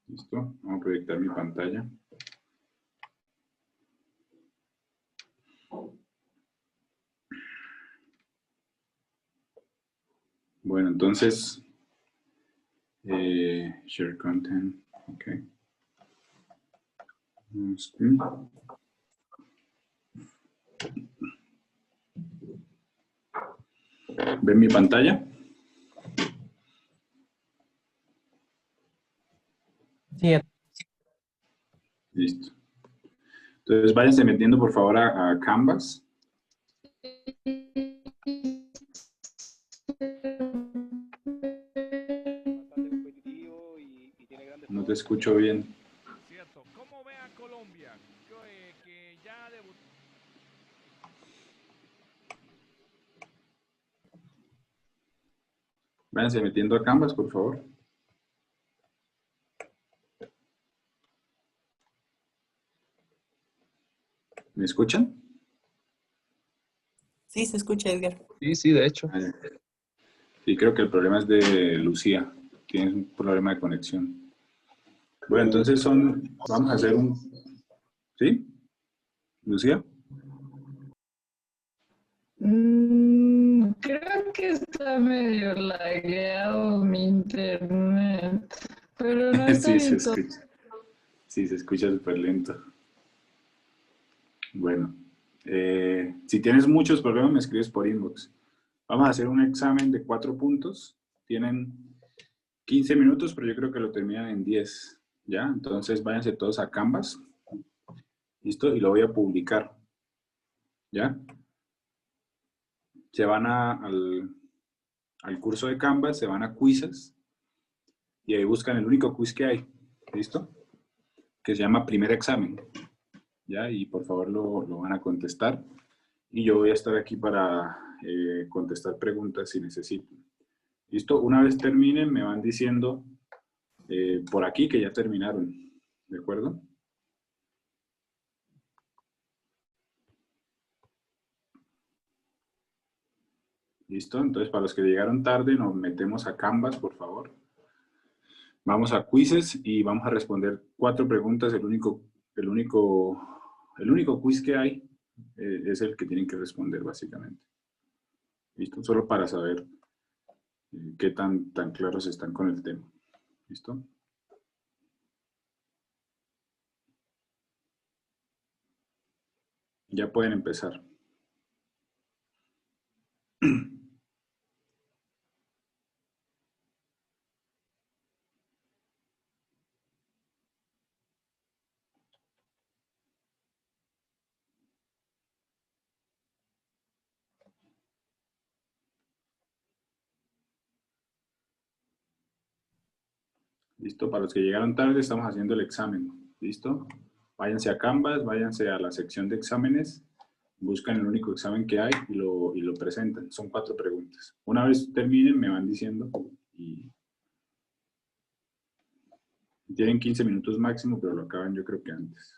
Listo. Vamos a proyectar mi pantalla. Bueno, entonces, share content. Ok. Screen. ¿Ven mi pantalla? Sí, Listo. Entonces, váyanse metiendo por favor a Canvas. Bastante competitivo y tiene grandes No te jugadores. escucho bien. Cierto. ¿Cómo ve a Colombia? Que ya debutó. Váyanse metiendo a Canvas, por favor. ¿Me escuchan? sí, se escucha, Edgar. Sí, de hecho. Ah, ya. Sí, creo que el problema es de Lucía. Tienes un problema de conexión. Bueno, entonces vamos a hacer un... ¿Sí? ¿Lucía? Creo que está medio lagueado mi internet, pero no está Sí, se bien todo. escucha. Sí, se escucha súper lento. Bueno, si tienes muchos problemas, me escribes por inbox. Vamos a hacer un examen de 4 puntos. Tienen 15 minutos, pero yo creo que lo terminan en 10. ¿Ya? Entonces váyanse todos a Canvas. ¿Listo? Y lo voy a publicar. ¿Ya? Se van al curso de Canvas, se van a quizzes y ahí buscan el único quiz que hay. ¿Listo? Que se llama primer examen. ¿Ya? Y por favor lo van a contestar. Y yo voy a estar aquí para contestar preguntas si necesitan. ¿Listo? Una vez terminen, me van diciendo por aquí que ya terminaron. ¿De acuerdo? ¿Listo? Entonces, para los que llegaron tarde, nos metemos a Canvas, por favor. Vamos a quizzes y vamos a responder 4 preguntas. El único quiz que hay es el que tienen que responder, básicamente. ¿Listo? Solo para saber qué tan claros están con el tema. ¿Listo? Ya pueden empezar. ¿Listo? Para los que llegaron tarde, estamos haciendo el examen. ¿Listo? Váyanse a Canvas, váyanse a la sección de exámenes, buscan el único examen que hay y lo presentan. Son 4 preguntas. Una vez terminen, me van diciendo y tienen 15 minutos máximo, pero lo acaban yo creo que antes.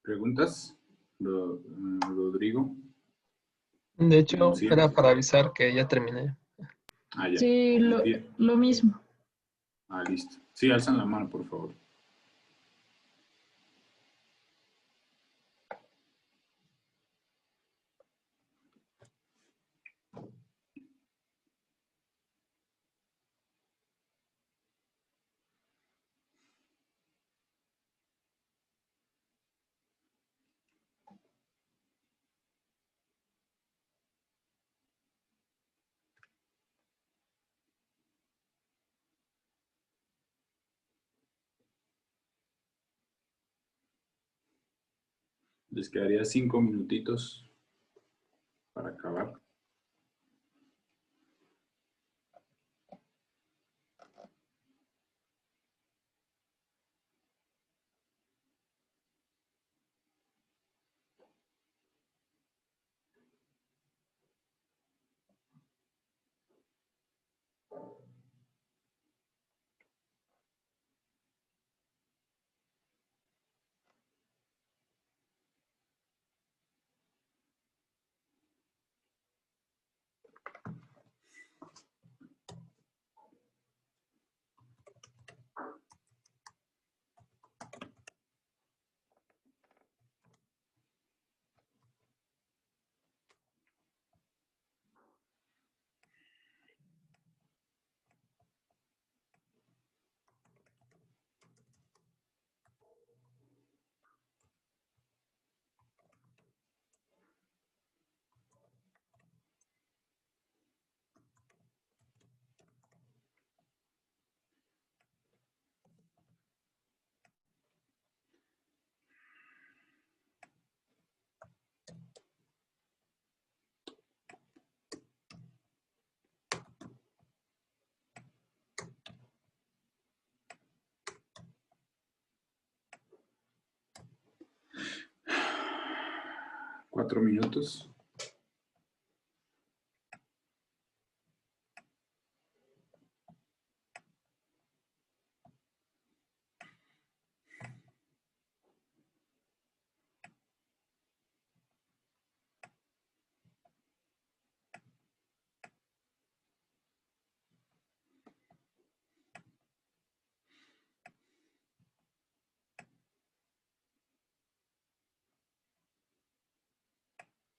¿Preguntas? Rodrigo. De hecho, Sí. era para avisar que ya terminé. Ah, ya. Sí, lo mismo. Ah, listo. Sí, alzan la mano, por favor. Les quedaría 5 minutitos para acabar. Cuatro minutos.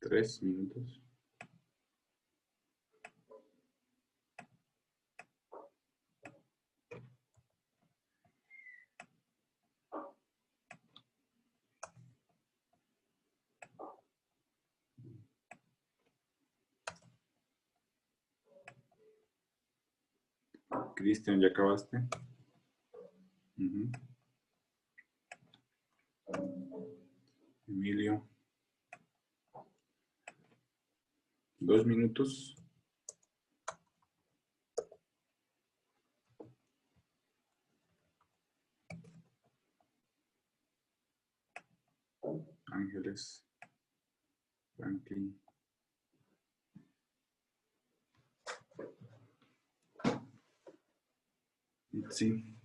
Tres minutos. Cristian, ¿ya acabaste? Emilio. 2 minutos. Ángeles. Franklin. Sí.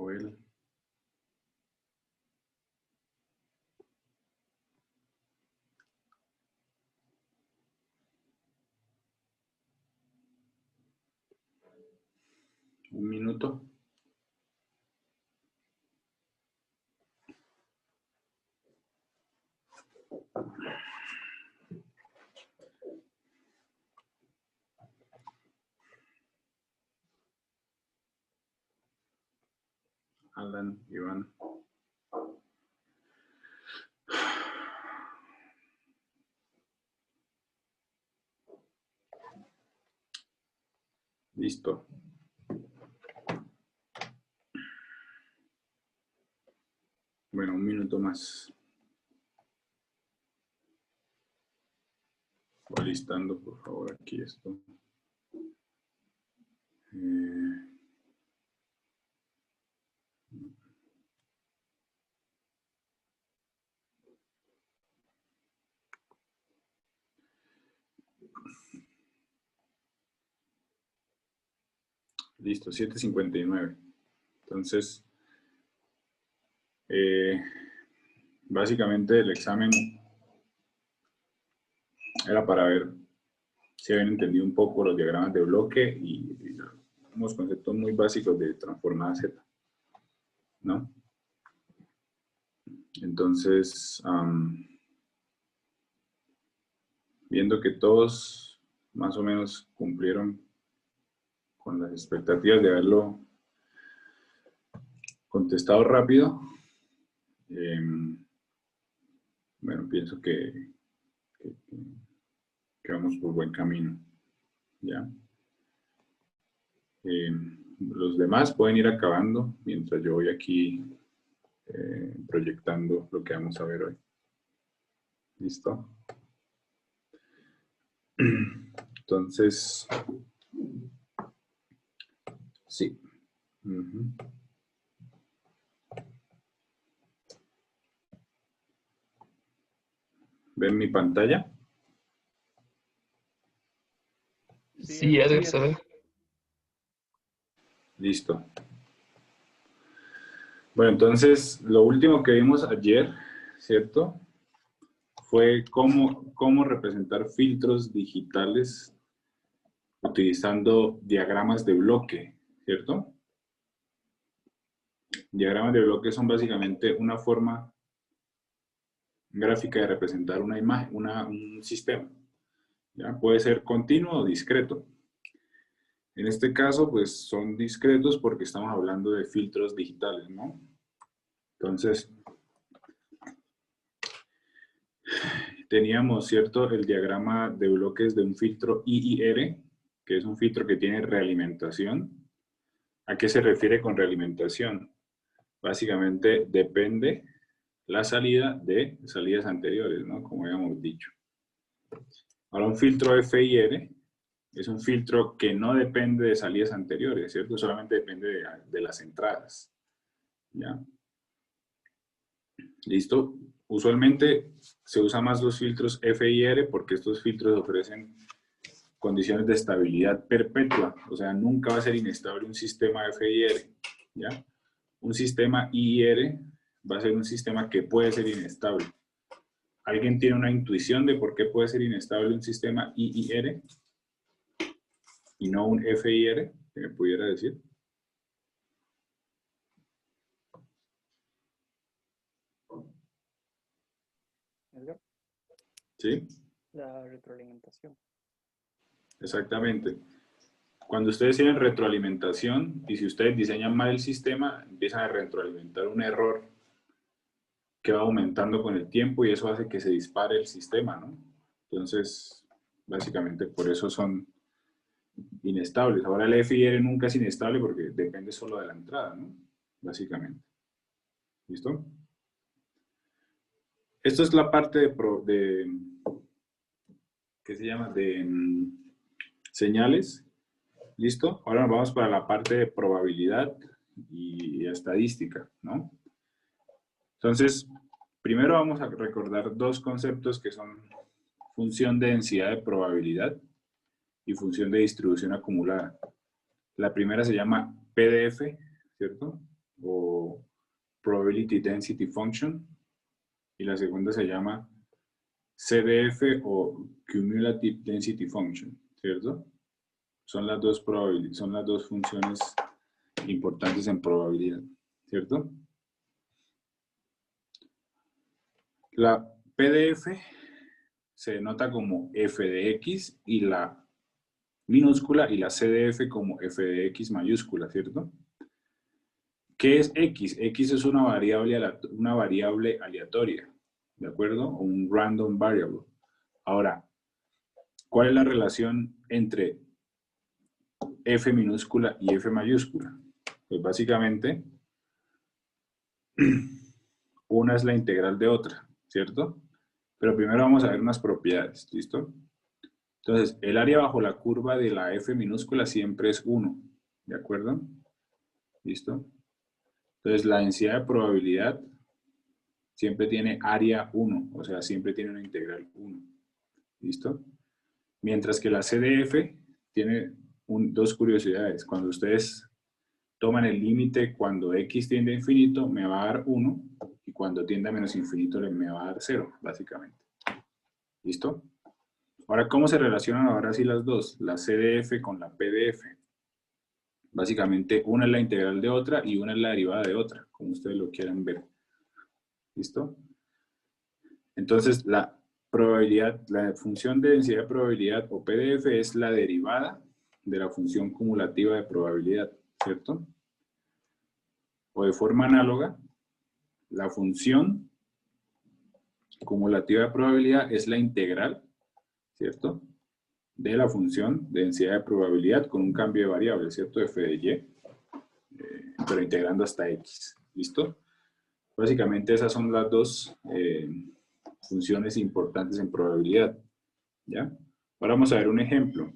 Joel. Un minuto. Alan, Iván. Listo. Bueno, un minuto más. Voy listando, por favor, aquí esto. Listo, 7:59. Entonces, básicamente el examen era para ver si habían entendido un poco los diagramas de bloque y unos conceptos muy básicos de transformada Z, ¿no? Entonces, viendo que todos más o menos cumplieron con las expectativas de haberlo contestado rápido, bueno, pienso que vamos por buen camino, ¿ya? Los demás pueden ir acabando mientras yo voy aquí proyectando lo que vamos a ver hoy. ¿Listo? Entonces, sí. ¿Ven mi pantalla? Sí, Edgar, se ve. Listo. Bueno, entonces, lo último que vimos ayer, ¿cierto? Fue cómo representar filtros digitales utilizando diagramas de bloque, ¿cierto? Diagramas de bloque son básicamente una forma gráfica de representar una imagen, un sistema. ¿Ya? Puede ser continuo o discreto. En este caso, pues son discretos porque estamos hablando de filtros digitales, ¿no? Entonces, teníamos, ¿cierto?, el diagrama de bloques de un filtro IIR, que es un filtro que tiene realimentación. ¿A qué se refiere con realimentación? Básicamente depende la salida de salidas anteriores, ¿no? Como habíamos dicho. Ahora, un filtro FIR es un filtro que no depende de salidas anteriores, ¿cierto? Solamente depende de las entradas, ¿ya? ¿Listo? Usualmente se usa más los filtros FIR porque estos filtros ofrecen condiciones de estabilidad perpetua, o sea, nunca va a ser inestable un sistema FIR, ¿ya? Un sistema IIR va a ser un sistema que puede ser inestable. ¿Alguien tiene una intuición de por qué puede ser inestable un sistema IIR y no un FIR? ¿Que me pudiera decir? Edgar, ¿Sí? la retroalimentación. Exactamente. Cuando ustedes tienen retroalimentación y si ustedes diseñan mal el sistema, empiezan a retroalimentar un error que va aumentando con el tiempo y eso hace que se dispare el sistema, ¿no? Entonces, básicamente por eso son inestables. Ahora el FIR nunca es inestable porque depende solo de la entrada, ¿no? Básicamente. ¿Listo? Esto es la parte ¿qué se llama? De señales. ¿Listo? Ahora nos vamos para la parte de probabilidad y estadística, ¿no? Entonces, primero vamos a recordar dos conceptos que son función de densidad de probabilidad y función de distribución acumulada. La primera se llama PDF, ¿cierto? O Probability Density Function. Y la segunda se llama CDF o Cumulative Density Function, ¿cierto? Son las dos funciones importantes en probabilidad, ¿cierto? La PDF se denota como f de x y la minúscula y la CDF como f de x mayúscula, ¿cierto? ¿Qué es x? X es una variable aleatoria, ¿de acuerdo? O un random variable. Ahora, ¿cuál es la relación entre f minúscula y f mayúscula? Pues básicamente, una es la integral de otra, ¿cierto? Pero primero vamos a ver unas propiedades, ¿listo? Entonces, el área bajo la curva de la f minúscula siempre es 1, ¿de acuerdo? ¿Listo? Entonces, la densidad de probabilidad siempre tiene área 1, o sea, siempre tiene una integral 1, ¿listo? Mientras que la CDF tiene dos curiosidades. Cuando ustedes toman el límite, cuando x tiende a infinito, me va a dar 1, y cuando tiende a menos infinito, me va a dar 0, básicamente. ¿Listo? Ahora, ¿cómo se relacionan ahora sí las dos? La CDF con la PDF. Básicamente, una es la integral de otra y una es la derivada de otra, como ustedes lo quieran ver. ¿Listo? Entonces, la probabilidad, la función de densidad de probabilidad o PDF es la derivada de la función cumulativa de probabilidad, ¿cierto? O de forma análoga, la función cumulativa de probabilidad es la integral, ¿cierto? De la función de densidad de probabilidad con un cambio de variable, ¿cierto? F de y, pero integrando hasta x, ¿listo? Básicamente esas son las dos funciones importantes en probabilidad, ¿ya? Ahora vamos a ver un ejemplo.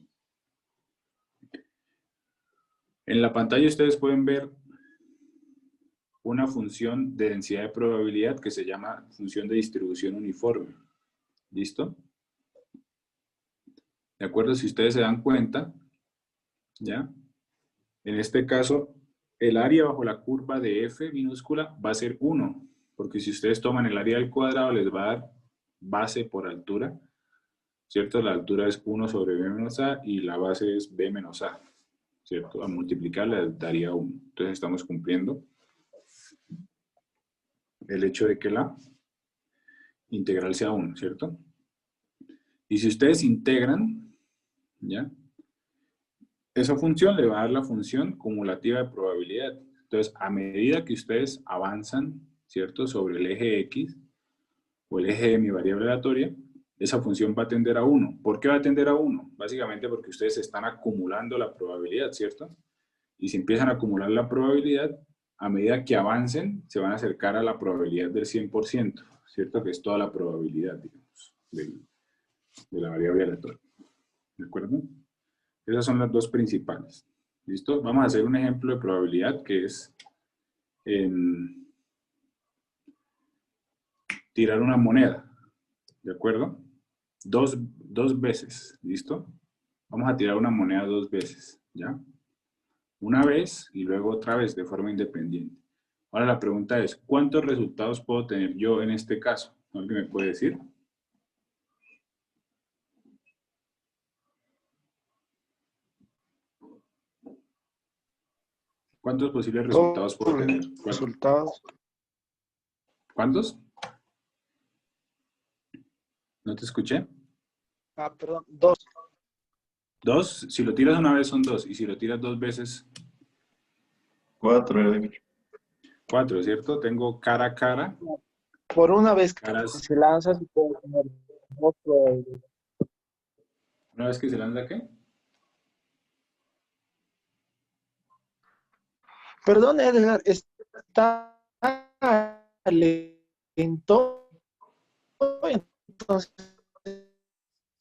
En la pantalla ustedes pueden ver una función de densidad de probabilidad que se llama función de distribución uniforme. ¿Listo? ¿De acuerdo? Si ustedes se dan cuenta, ¿ya? En este caso, el área bajo la curva de f minúscula va a ser 1, porque si ustedes toman el área al cuadrado les va a dar base por altura, ¿cierto? La altura es 1 sobre b menos a y la base es b menos a, ¿cierto? A multiplicar les daría 1. Entonces estamos cumpliendo el hecho de que la integral sea 1, ¿cierto? Y si ustedes integran, ¿ya? Esa función le va a dar la función cumulativa de probabilidad. Entonces, a medida que ustedes avanzan, ¿cierto? Sobre el eje X o el eje de mi variable aleatoria, esa función va a tender a 1. ¿Por qué va a tender a 1? Básicamente porque ustedes están acumulando la probabilidad, ¿cierto? Y si empiezan a acumular la probabilidad, a medida que avancen, se van a acercar a la probabilidad del 100%, ¿cierto? Que es toda la probabilidad, digamos, de la variable aleatoria. ¿De acuerdo? Esas son las dos principales. ¿Listo? Vamos a hacer un ejemplo de probabilidad que es tirar una moneda. ¿De acuerdo? Dos veces. ¿Listo? Vamos a tirar una moneda 2 veces. ¿Ya? Una vez y luego otra vez de forma independiente. Ahora la pregunta es, ¿cuántos resultados puedo tener yo en este caso? ¿Alguien me puede decir? ¿Cuántos posibles resultados puedo tener? Resultados. ¿Cuántos? ¿No te escuché? Perdón, 2. 2. Si lo tiras una vez son 2. Y si lo tiras 2 veces... 4, Edgar. 4, ¿cierto? Tengo cara a cara. Por una vez que Caras. se lanza, se puede tener 2 probabilidades. ¿Una vez que se lanza qué? Perdón, Edgar, está lento. Entonces,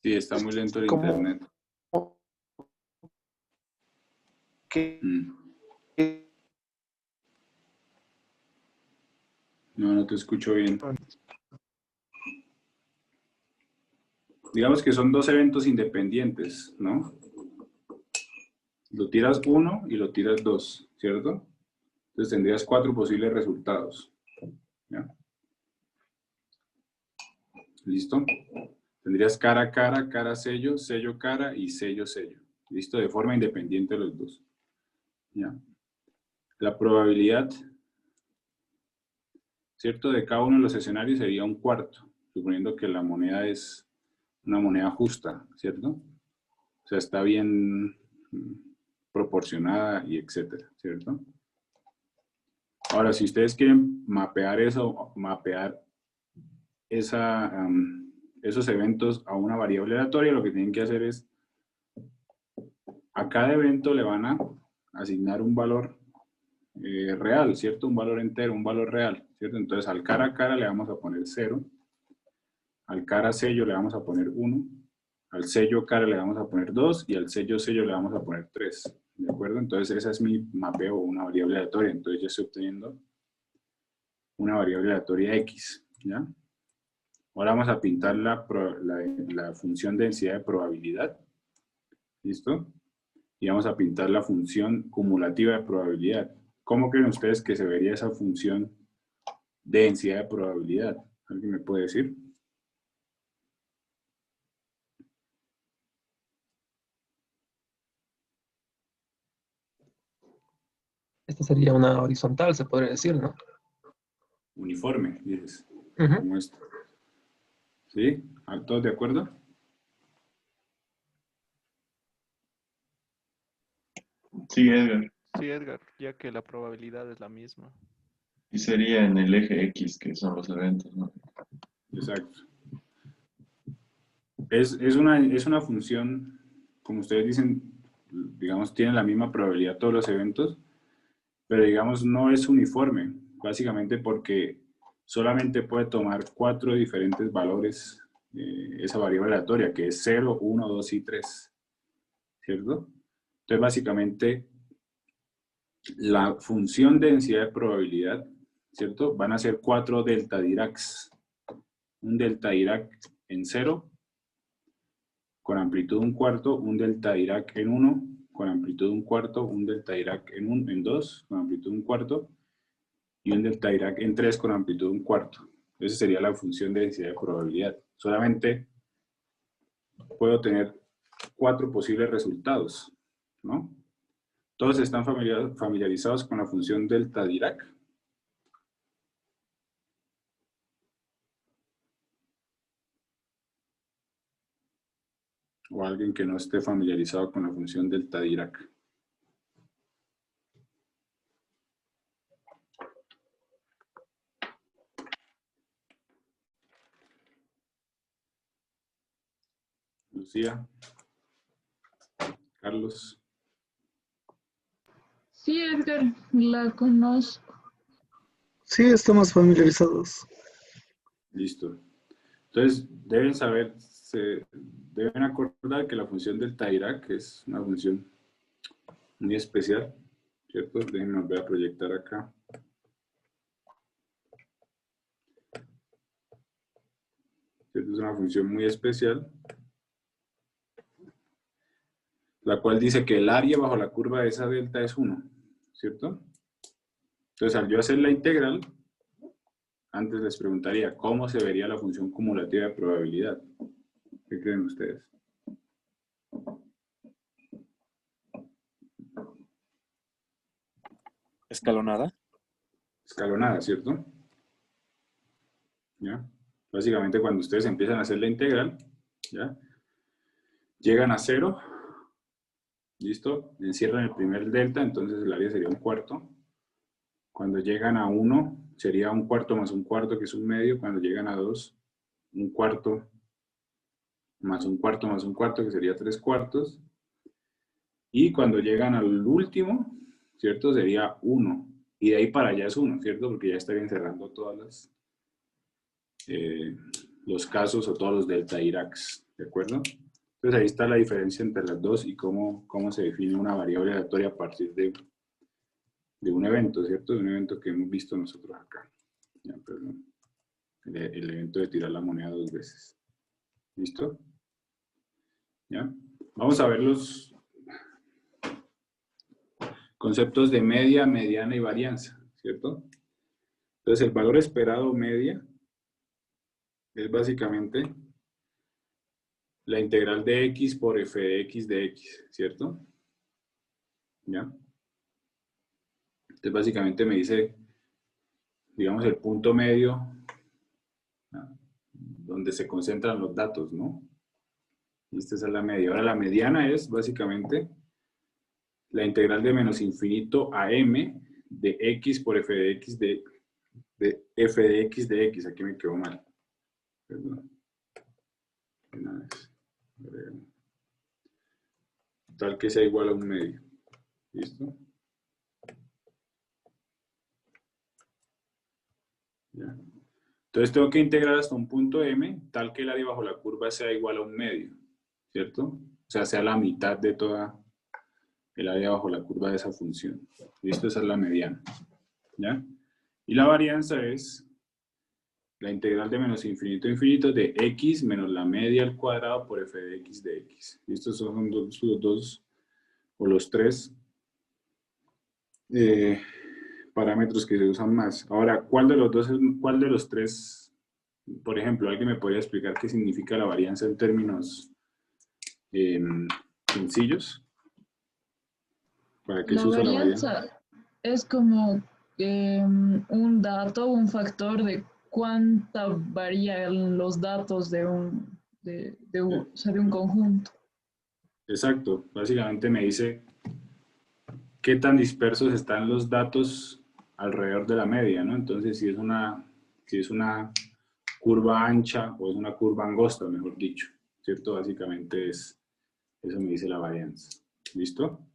Sí, está muy lento el como internet. que No te escucho bien. Digamos que son 2 eventos independientes, ¿no? Lo tiras 1 y lo tiras 2, ¿cierto? Entonces tendrías 4 posibles resultados. ¿Ya? ¿Listo? Tendrías cara a cara, cara sello, sello cara y sello sello. ¿Listo? De forma independiente los dos. ¿Ya? La probabilidad, ¿cierto? De cada uno de los escenarios sería 1/4, suponiendo que la moneda es una moneda justa, ¿cierto? O sea, está bien proporcionada y etcétera, ¿cierto? Ahora, si ustedes quieren mapear eso, mapear esos eventos a una variable aleatoria, lo que tienen que hacer es, a cada evento le van a asignar un valor real, ¿cierto? Un valor entero, un valor real, ¿cierto? Entonces, al cara a cara le vamos a poner 0, al cara sello le vamos a poner 1, al sello cara le vamos a poner 2 y al sello sello le vamos a poner 3, ¿de acuerdo? Entonces, esa es mi mapeo, una variable aleatoria. Entonces, yo estoy obteniendo una variable aleatoria X, ¿ya? Ahora vamos a pintar la función de densidad de probabilidad. ¿Listo? y vamos a pintar la función cumulativa de probabilidad. ¿Cómo creen ustedes que se vería esa función de densidad de probabilidad? ¿Alguien me puede decir? Esta sería una horizontal, se podría decir, ¿no? Uniforme, dices. Ujú. Como esto. ¿Sí? ¿Todos de acuerdo? Sí, Edgar. Sí, Edgar, ya que la probabilidad es la misma. Y sería en el eje X, que son los eventos, ¿no? Exacto. Es una función, como ustedes dicen, digamos, tiene la misma probabilidad todos los eventos, pero digamos no es uniforme, básicamente porque solamente puede tomar 4 diferentes valores esa variable aleatoria, que es 0, 1, 2 y 3, ¿cierto? Entonces, básicamente, la función de densidad de probabilidad, ¿cierto? Van a ser 4 delta Diracs. Un delta Dirac en 0, con amplitud 1/4, un delta Dirac en 1, con amplitud 1/4, un delta Dirac en 2, con amplitud 1/4, y un delta Dirac en 3 con amplitud 1/4. Esa sería la función de densidad de probabilidad. Solamente puedo tener 4 posibles resultados, ¿no? ¿Todos están familiarizados con la función delta Dirac? ¿O alguien que no esté familiarizado con la función delta Dirac? Lucía, Carlos. Sí, Edgar, la conozco. Sí, estamos familiarizados. Listo. Entonces, deben saber, deben acordar que la función delta Dirac es una función muy especial, ¿cierto? Déjenme volver a proyectar acá. Esta es una función muy especial, la cual dice que el área bajo la curva de esa delta es 1, ¿cierto? Entonces, al yo hacer la integral, antes les preguntaría, ¿cómo se vería la función cumulativa de probabilidad? ¿Qué creen ustedes? Escalonada. Escalonada, ¿cierto? ¿Ya? Básicamente, cuando ustedes empiezan a hacer la integral, ¿ya? Llegan a 0, ¿listo? Encierran el primer delta, entonces el área sería 1/4. Cuando llegan a 1, sería 1/4 más 1/4, que es 1/2. Cuando llegan a 2, 1/4 más 1/4 más 1/4, que sería 3/4. Y cuando llegan al último, ¿cierto? Sería 1. Y de ahí para allá es 1, ¿cierto? Porque ya estarían cerrando todas los casos o todos los delta Diracs, ¿de acuerdo? Entonces ahí está la diferencia entre las dos y cómo se define una variable aleatoria a partir de un evento, ¿cierto? De un evento que hemos visto nosotros acá. Ya, perdón. El evento de tirar la moneda 2 veces. ¿Listo? ¿Ya? Vamos a ver los conceptos de media, mediana y varianza, ¿cierto? Entonces el valor esperado media es básicamente la integral de x por f de x de x, ¿cierto? ¿Ya? Entonces básicamente me dice, digamos, el punto medio, ¿no? Donde se concentran los datos, ¿no? Y esta es la media. Ahora la mediana es básicamente la integral de menos infinito a m de x por f de x de f de x de x. Aquí me quedó mal. Perdón. Una vez. Tal que sea igual a 1/2. ¿Listo? Ya. Entonces tengo que integrar hasta un punto m, tal que el área bajo la curva sea igual a 1/2, ¿cierto? O sea, sea la mitad de toda el área bajo la curva de esa función. ¿Listo? Esa es la mediana. ¿Ya? Y la varianza es la integral de menos infinito a infinito de x menos la media al cuadrado por f de x de x. Estos son los dos o los tres parámetros que se usan más. Ahora, ¿cuál de los tres, por ejemplo, alguien me podría explicar qué significa la varianza en términos sencillos? ¿Para qué se La usa la varianza? varianza es como un dato, un factor de cuánta varían los datos de o sea, de un conjunto. Exacto, básicamente me dice qué tan dispersos están los datos alrededor de la media, ¿no? Entonces, si es una curva ancha o es una curva angosta, mejor dicho, ¿cierto? Básicamente eso me dice la varianza. ¿Listo?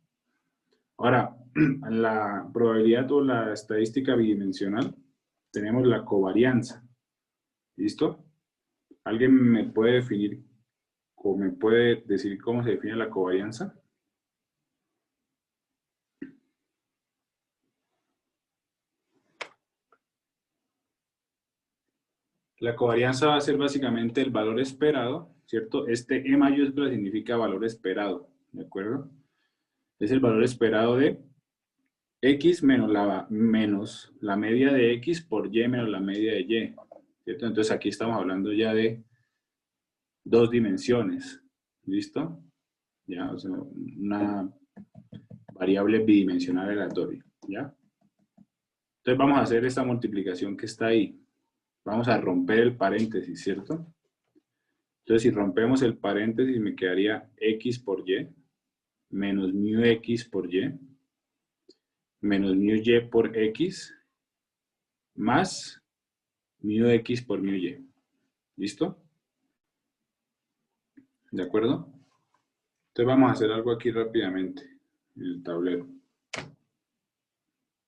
Ahora, en la probabilidad o la estadística bidimensional, tenemos la covarianza. ¿Listo? ¿Alguien me puede definir o me puede decir cómo se define la covarianza? La covarianza va a ser básicamente el valor esperado, ¿cierto? Este E mayúscula significa valor esperado, ¿de acuerdo? Es el valor esperado de X menos la media de X por Y menos la media de Y, ¿cierto? Entonces aquí estamos hablando ya de dos dimensiones, ¿listo? Ya, o sea, una variable bidimensional aleatoria, ¿ya? Entonces vamos a hacer esta multiplicación que está ahí. Vamos a romper el paréntesis, ¿cierto? Entonces, si rompemos el paréntesis, me quedaría X por Y, menos mu X por Y, menos mu Y por X, más mu X por mu Y. ¿Listo? ¿De acuerdo? Entonces, vamos a hacer algo aquí rápidamente, en el tablero.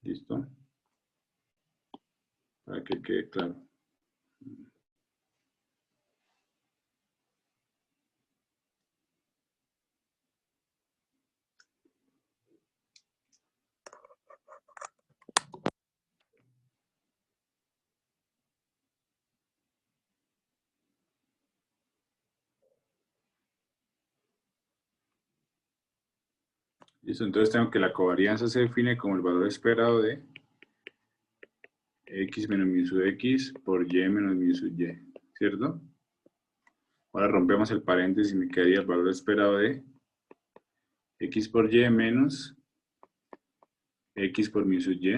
¿Listo? Para que quede claro. Listo, entonces tengo que la covarianza se define como el valor esperado de X menos mu sub X por Y menos mu sub Y, ¿cierto? Ahora rompemos el paréntesis y me quedaría el valor esperado de X por Y menos X por mu sub Y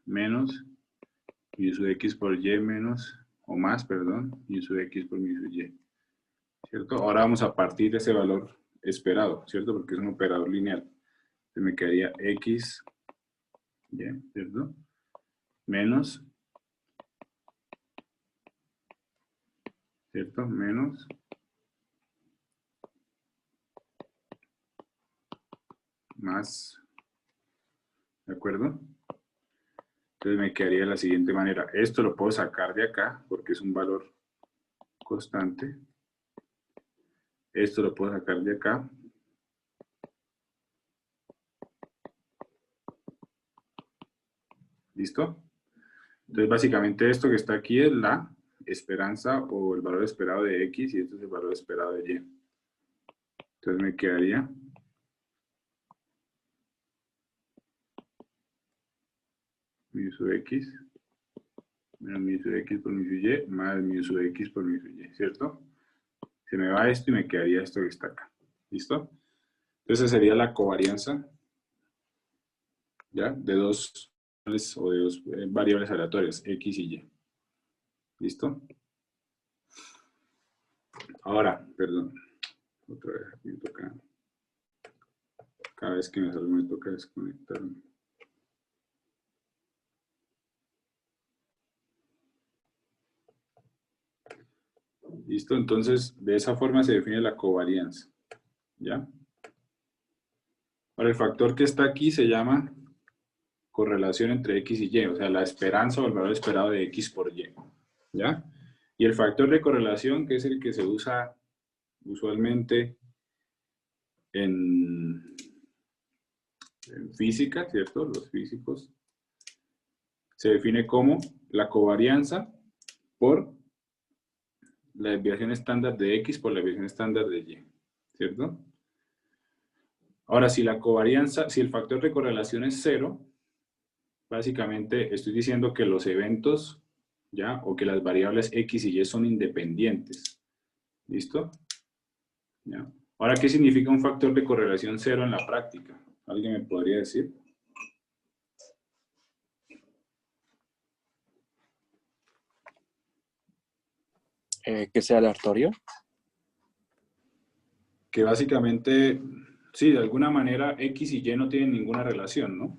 menos mu sub X por Y menos, o más, perdón, mu sub X por mu sub Y, ¿cierto? Ahora vamos a partir de ese valor esperado, ¿cierto? Porque es un operador lineal. Entonces me quedaría X, ¿ya? ¿Cierto? Menos, ¿cierto? Menos más, ¿de acuerdo? Entonces me quedaría de la siguiente manera. Esto lo puedo sacar de acá porque es un valor constante. Esto lo puedo sacar de acá. ¿Listo? Entonces básicamente esto que está aquí es la esperanza o el valor esperado de X y esto es el valor esperado de Y. Entonces me quedaría mu sub X menos mu sub X por mu sub Y más mu sub X por mu sub Y, ¿cierto? Se me va esto y me quedaría esto que está acá. ¿Listo? Entonces sería la covarianza, ¿ya? De dos o de dos variables aleatorias, X y Y. ¿Listo? Ahora, perdón. Otra vez, aquí me toca. Cada vez que me salgo me toca desconectarme. ¿Listo? Entonces, de esa forma se define la covarianza. ¿Ya? Ahora, el factor que está aquí se llama correlación entre X y Y, o sea, la esperanza o el valor esperado de X por Y. ¿Ya? Y el factor de correlación, que es el que se usa usualmente en física, ¿cierto? Los físicos. Se define como la covarianza por la desviación estándar de X por la desviación estándar de Y, ¿cierto? Ahora, si la covarianza, si el factor de correlación es 0, básicamente estoy diciendo que los eventos, ¿ya? O que las variables X y Y son independientes. ¿Listo? ¿Ya? Ahora, ¿qué significa un factor de correlación 0 en la práctica? ¿Alguien me podría decir? Que sea aleatorio. Que básicamente, sí, de alguna manera X y Y no tienen ninguna relación, ¿no?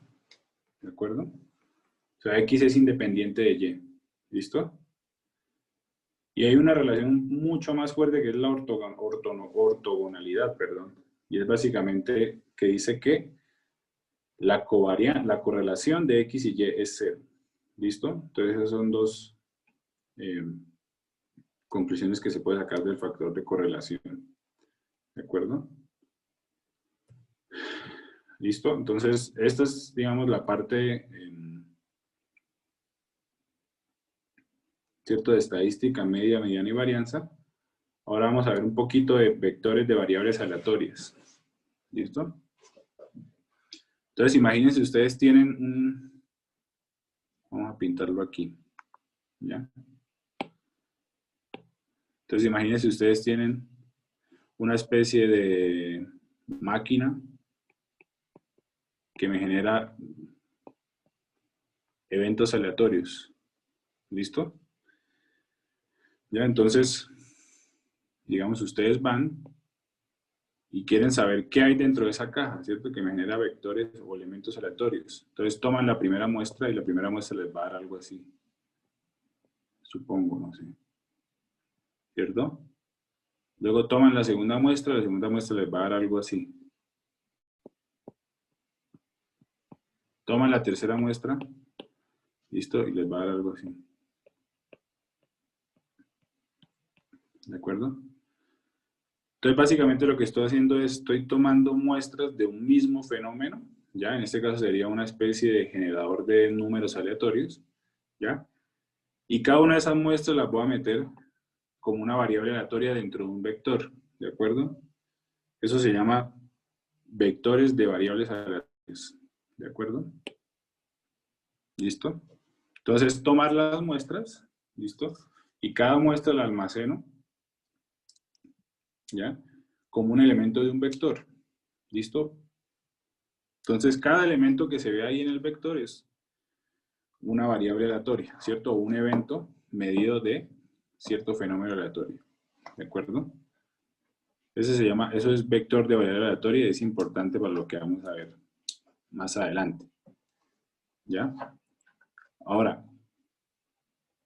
¿De acuerdo? O sea, X es independiente de Y. ¿Listo? Y hay una relación mucho más fuerte que es la ortogonalidad, perdón. Y es básicamente que dice que la correlación de X y Y es 0. ¿Listo? Entonces esas son dos conclusiones que se puede sacar del factor de correlación. ¿De acuerdo? ¿Listo? Entonces, esta es, digamos, la parte, ¿cierto?, de estadística media, mediana y varianza. Ahora vamos a ver un poquito de vectores de variables aleatorias. ¿Listo? Entonces, imagínense ustedes tienen un... Vamos a pintarlo aquí. ¿Ya? Entonces, imagínense ustedes tienen una especie de máquina que me genera eventos aleatorios. ¿Listo? Ya, entonces, digamos, ustedes van y quieren saber qué hay dentro de esa caja, ¿cierto? Que me genera vectores o elementos aleatorios. Entonces toman la primera muestra y la primera muestra les va a dar algo así. Supongo, no sé. ¿Cierto? Luego toman la segunda muestra les va a dar algo así. Toman la tercera muestra, listo, y les va a dar algo así. ¿De acuerdo? Entonces, básicamente lo que estoy haciendo es, estoy tomando muestras de un mismo fenómeno, ¿ya? En este caso sería una especie de generador de números aleatorios, ¿ya? Y cada una de esas muestras las voy a meter como una variable aleatoria dentro de un vector, ¿de acuerdo? Eso se llama vectores de variables aleatorias, ¿de acuerdo? ¿Listo? Entonces, tomar las muestras, ¿listo? Y cada muestra la almaceno, ¿ya? Como un elemento de un vector, ¿listo? Entonces, cada elemento que se ve ahí en el vector es una variable aleatoria, ¿cierto? O un evento medido de cierto fenómeno aleatorio, ¿de acuerdo? Ese se llama, eso es vector de variable aleatoria y es importante para lo que vamos a ver más adelante, ¿ya? Ahora,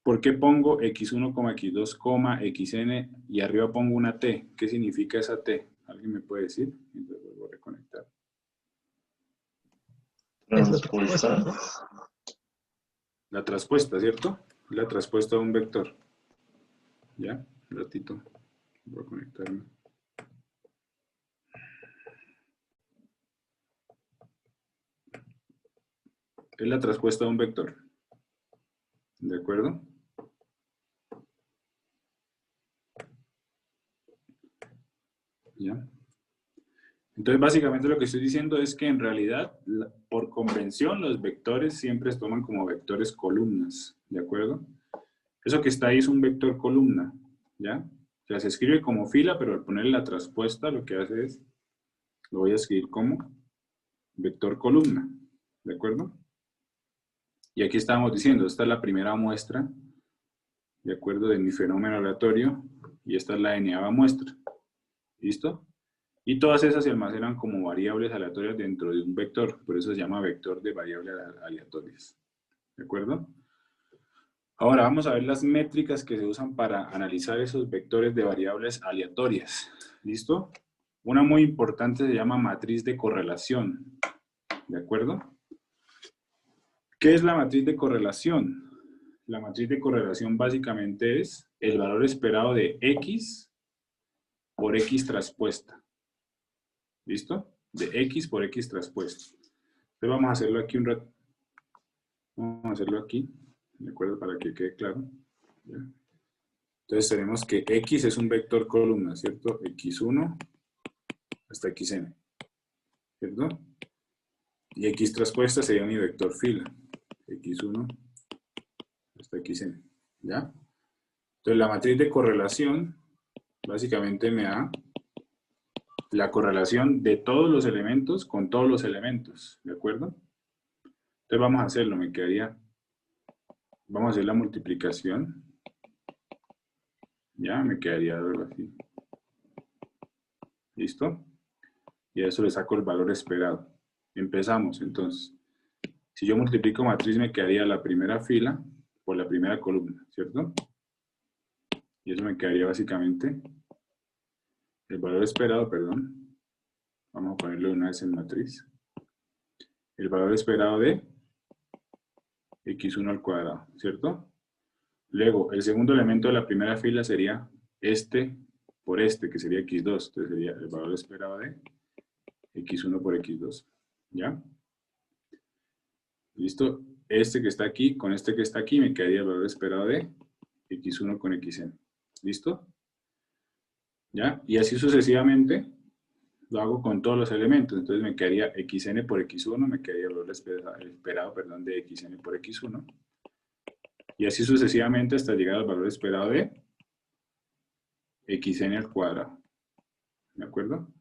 ¿por qué pongo x1, x2, xn y arriba pongo una t? ¿Qué significa esa t? ¿Alguien me puede decir? Entonces vuelvo a reconectar. Transpuesta. La traspuesta, ¿cierto? La traspuesta de un vector. ¿Ya? Un ratito. Voy a conectarme. Es la traspuesta de un vector. ¿De acuerdo? ¿Ya? Entonces, básicamente lo que estoy diciendo es que en realidad, por convención, los vectores siempre se toman como vectores columnas, ¿de acuerdo? Eso que está ahí es un vector columna, ¿ya? O sea, se escribe como fila, pero al ponerle la traspuesta lo que hace es, lo voy a escribir como vector columna, ¿de acuerdo? Y aquí estamos diciendo, esta es la primera muestra, ¿de acuerdo? De mi fenómeno aleatorio, y esta es la n-ava muestra, ¿listo? Y todas esas se almacenan como variables aleatorias dentro de un vector, por eso se llama vector de variables aleatorias, ¿de acuerdo? Ahora vamos a ver las métricas que se usan para analizar esos vectores de variables aleatorias, ¿listo? Una muy importante se llama matriz de correlación, ¿de acuerdo? ¿Qué es la matriz de correlación? La matriz de correlación básicamente es el valor esperado de X por X traspuesta. ¿Listo? De X por X traspuesta. Entonces vamos a hacerlo aquí un rato. Vamos a hacerlo aquí, ¿de acuerdo? Para que quede claro. ¿Ya? Entonces tenemos que X es un vector columna, ¿cierto? X1 hasta Xn. ¿cierto? Y X traspuesta sería mi vector fila. X1 hasta Xn, ¿ya? Entonces la matriz de correlación básicamente me da la correlación de todos los elementos con todos los elementos, ¿de acuerdo? Entonces vamos a hacerlo, me quedaría, vamos a hacer la multiplicación, ya, me quedaría algo así. ¿Listo? Y a eso le saco el valor esperado. Empezamos, entonces. Si yo multiplico matriz, me quedaría la primera fila por la primera columna, ¿cierto? Y eso me quedaría básicamente el valor esperado, perdón. Vamos a ponerlo una vez en matriz. El valor esperado de x1 al cuadrado, ¿cierto? Luego, el segundo elemento de la primera fila sería este por este, que sería x2. Entonces sería el valor esperado de x1 por x2. ¿Ya? ¿Listo? Este que está aquí con este que está aquí me quedaría el valor esperado de x1 con xn. ¿Listo? ¿Ya? Y así sucesivamente lo hago con todos los elementos. Entonces me quedaría xn por x1, me quedaría el valor esperado de xn por x1. Y así sucesivamente hasta llegar al valor esperado de xn al cuadrado. ¿De acuerdo?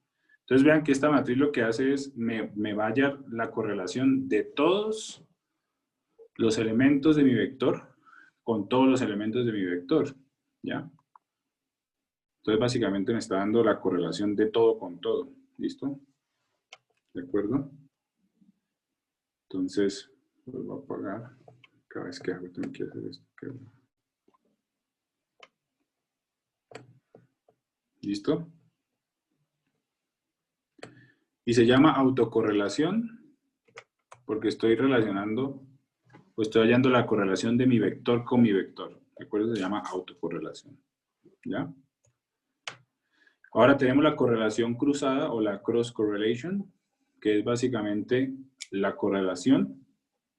Entonces vean que esta matriz lo que hace es, me va a hallar la correlación de todos los elementos de mi vector con todos los elementos de mi vector. ¿Ya? Entonces básicamente me está dando la correlación de todo con todo. ¿Listo? ¿De acuerdo? Entonces, lo voy a apagar. Cada vez que hago tengo que hacer esto. ¿Listo? Y se llama autocorrelación porque estoy relacionando, o estoy hallando la correlación de mi vector con mi vector. ¿De acuerdo? Se llama autocorrelación. ¿Ya? Ahora tenemos la correlación cruzada o la cross correlation, que es básicamente la correlación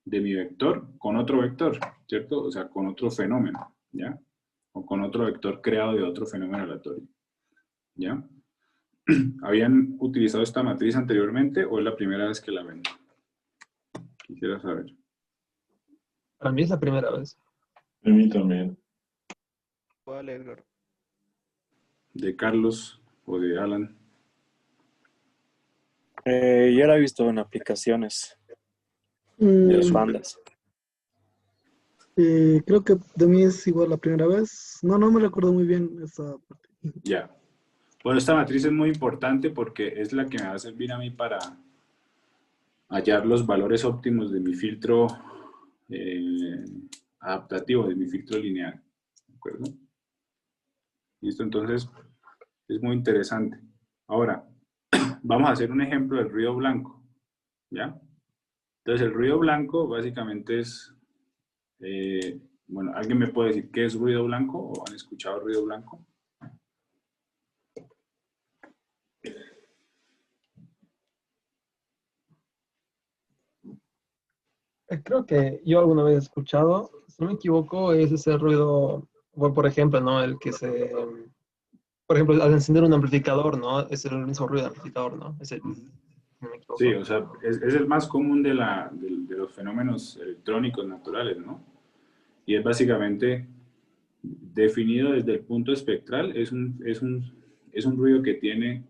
de mi vector con otro vector, ¿cierto? O sea, con otro fenómeno, ¿ya? O con otro vector creado de otro fenómeno aleatorio, ¿ya? ¿Habían utilizado esta matriz anteriormente o es la primera vez que la ven? Quisiera saber. Para mí es la primera vez. A mí también. ¿Cuál, Edgar? ¿De Carlos o de Alan? Yo la he visto en aplicaciones de las bandas. Creo que de mí es igual la primera vez. No me recuerdo muy bien esa parte. Ya. Bueno, esta matriz es muy importante porque es la que me va a servir a mí para hallar los valores óptimos de mi filtro adaptativo, de mi filtro lineal. ¿De acuerdo? ¿Listo? Entonces, es muy interesante. Ahora, vamos a hacer un ejemplo del ruido blanco. ¿Ya? Entonces, el ruido blanco básicamente es... bueno, ¿alguien me puede decir qué es ruido blanco? ¿O han escuchado ruido blanco? Creo que yo alguna vez he escuchado, si no me equivoco, es ese ruido, bueno, por ejemplo, ¿no? El que se, por ejemplo, al encender un amplificador, ¿no? Es el mismo ruido del amplificador, ¿no? Es el, si no me equivoco. Sí, o sea, es el más común de los fenómenos electrónicos naturales, ¿no? Y es básicamente definido desde el punto espectral, es un ruido que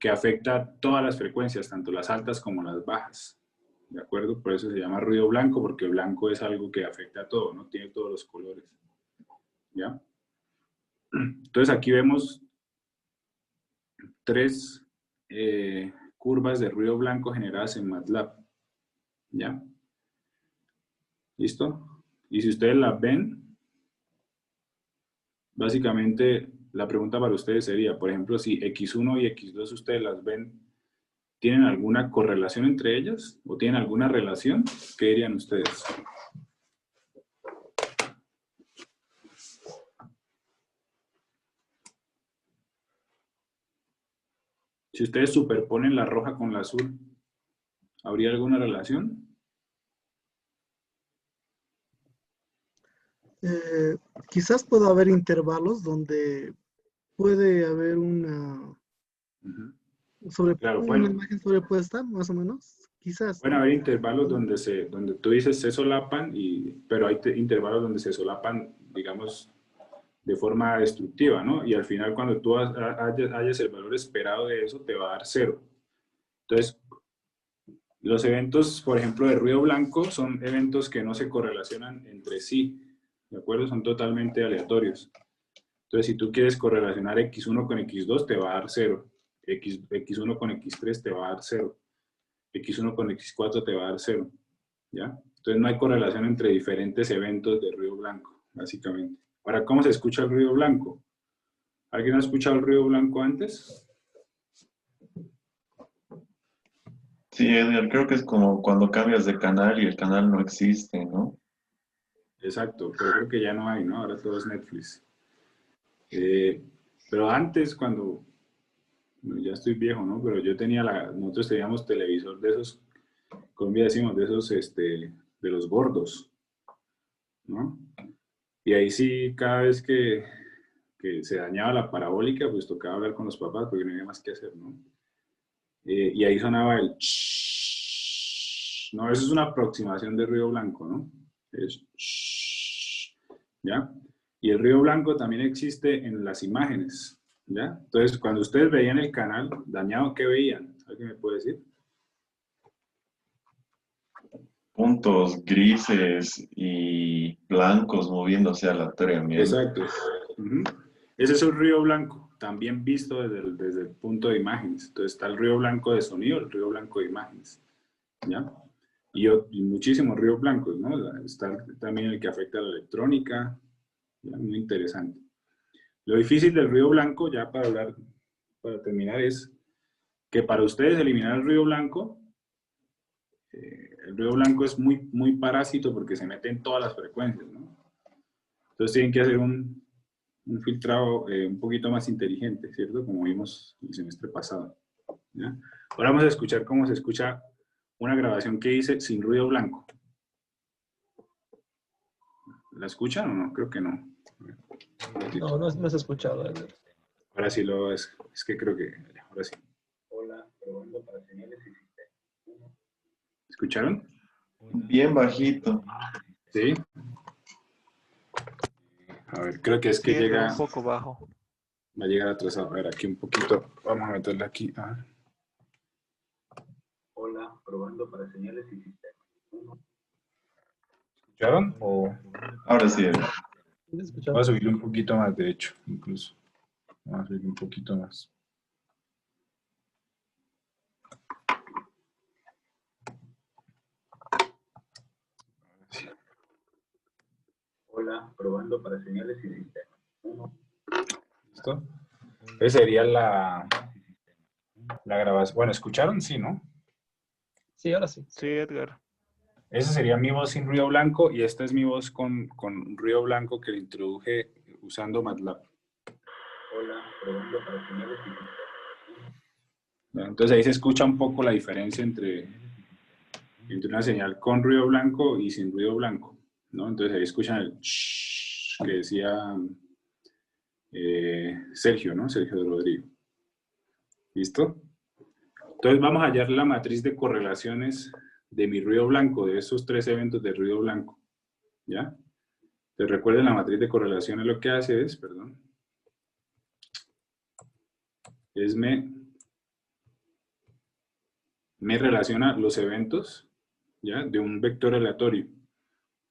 afecta a todas las frecuencias, tanto las altas como las bajas. ¿De acuerdo? Por eso se llama ruido blanco, porque blanco es algo que afecta a todo, ¿no? Tiene todos los colores. ¿Ya? Entonces aquí vemos tres curvas de ruido blanco generadas en MATLAB. ¿Ya? ¿Listo? Y si ustedes las ven, básicamente la pregunta para ustedes sería, por ejemplo, si X1 y X2 ustedes las ven, ¿tienen alguna correlación entre ellas? ¿O tienen alguna relación? ¿Qué dirían ustedes? Si ustedes superponen la roja con la azul, ¿habría alguna relación? Quizás pueda haber intervalos donde puede haber una... Claro, una imagen sobrepuesta, más o menos, quizás. pueden haber intervalos donde tú dices se solapan, pero hay intervalos donde se solapan, digamos, de forma destructiva, ¿no? Y al final cuando tú hayas el valor esperado de eso, te va a dar 0. Entonces, los eventos, por ejemplo, de ruido blanco son eventos que no se correlacionan entre sí, ¿de acuerdo? Son totalmente aleatorios. Entonces, si tú quieres correlacionar X1 con X2, te va a dar 0. X1 con X3 te va a dar 0. X1 con X4 te va a dar 0. ¿Ya? Entonces, no hay correlación entre diferentes eventos de ruido blanco, básicamente. Ahora, ¿cómo se escucha el ruido blanco? ¿Alguien ha escuchado el ruido blanco antes? Sí, Edgar, creo que es como cuando cambias de canal y el canal no existe, ¿no? Exacto, pero creo que ya no hay, ¿no? Ahora todo es Netflix. Pero antes, cuando, bueno, ya estoy viejo, ¿no? Pero yo tenía nosotros teníamos televisor de esos, Colombia decimos, de esos, de los gordos, ¿no? Y ahí sí, cada vez que se dañaba la parabólica, pues tocaba hablar con los papás porque no había más que hacer, ¿no? Y ahí sonaba el shhh. No, eso es una aproximación de ruido blanco, ¿no? Es shhh, ¿ya? Y el ruido blanco también existe en las imágenes, ¿ya? Entonces, cuando ustedes veían el canal dañado, ¿qué veían? ¿Alguien me puede decir? Puntos grises y blancos moviéndose aleatoriamente. Exacto. Ese es un ruido blanco, también visto desde el punto de imágenes. Entonces está el ruido blanco de sonido, el ruido blanco de imágenes, ¿ya? Y muchísimos ruidos blancos, ¿no? Está también el que afecta a la electrónica, ¿ya? Muy interesante. Lo difícil del ruido blanco, ya para terminar, es que para ustedes eliminar el ruido blanco es muy, muy parásito porque se mete en todas las frecuencias, ¿no? Entonces tienen que hacer un filtrado un poquito más inteligente, ¿cierto? Como vimos el semestre pasado, ¿ya? Ahora vamos a escuchar cómo se escucha una grabación que hice sin ruido blanco. ¿La escuchan o no? Creo que no. No se ha escuchado, Edgar. Ahora sí es que creo que, ahora sí. Hola, probando para señales y sistemas. ¿Escucharon? Bien bajito. Sí. A ver, creo que es que Sí, llega... un poco bajo. Va a llegar atrasado. A ver, aquí un poquito. Vamos a meterle aquí. A ver. Hola, probando para señales y sistemas. ¿Escucharon? O... Ahora sí, Edgar. Voy a subirle un poquito más, de hecho, incluso. Vamos a subir un poquito más. Hola, probando para señales y sistemas. ¿Listo? Esa sería la grabación. Bueno, ¿escucharon? Sí, ¿no? Sí, ahora sí. Sí, Edgar. Esa sería mi voz sin ruido blanco y esta es mi voz con ruido blanco que le introduje usando MATLAB. Hola, probando para señales y sistemas. Entonces ahí se escucha un poco la diferencia entre una señal con ruido blanco y sin ruido blanco, ¿no? Entonces ahí escuchan el shhh que decía Sergio, ¿no? Sergio de Rodrigo. ¿Listo? Entonces vamos a hallar la matriz de correlaciones de mi ruido blanco, de esos 3 eventos de ruido blanco, ¿ya? Entonces recuerden, la matriz de correlaciones lo que hace es, me relaciona los eventos, ¿ya? De un vector aleatorio.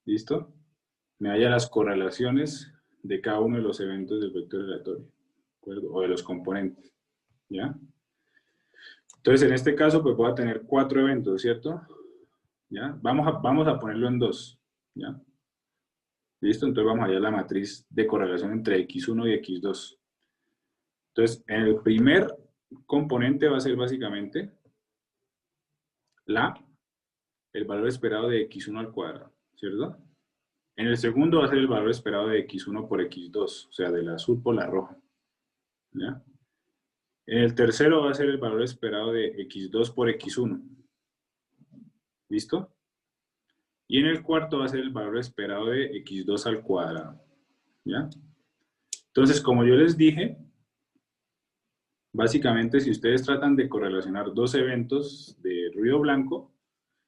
¿Listo? Me halla las correlaciones de cada uno de los eventos del vector aleatorio, ¿de acuerdo? O de los componentes, ¿ya? Entonces, en este caso, pues voy a tener 4 eventos, ¿cierto? ¿Ya? Vamos a ponerlo en 2, ¿ya? ¿Listo? Entonces vamos a hallar la matriz de correlación entre X1 y X2. Entonces, en el primer componente va a ser básicamente el valor esperado de X1 al cuadrado, ¿cierto? En el segundo va a ser el valor esperado de X1 por X2, o sea, del azul por la roja, ¿ya? En el tercero va a ser el valor esperado de X2 por X1, ¿listo? Y en el cuarto va a ser el valor esperado de X2 al cuadrado, ¿ya? Entonces, como yo les dije, Básicamente, si ustedes tratan de correlacionar dos eventos de ruido blanco,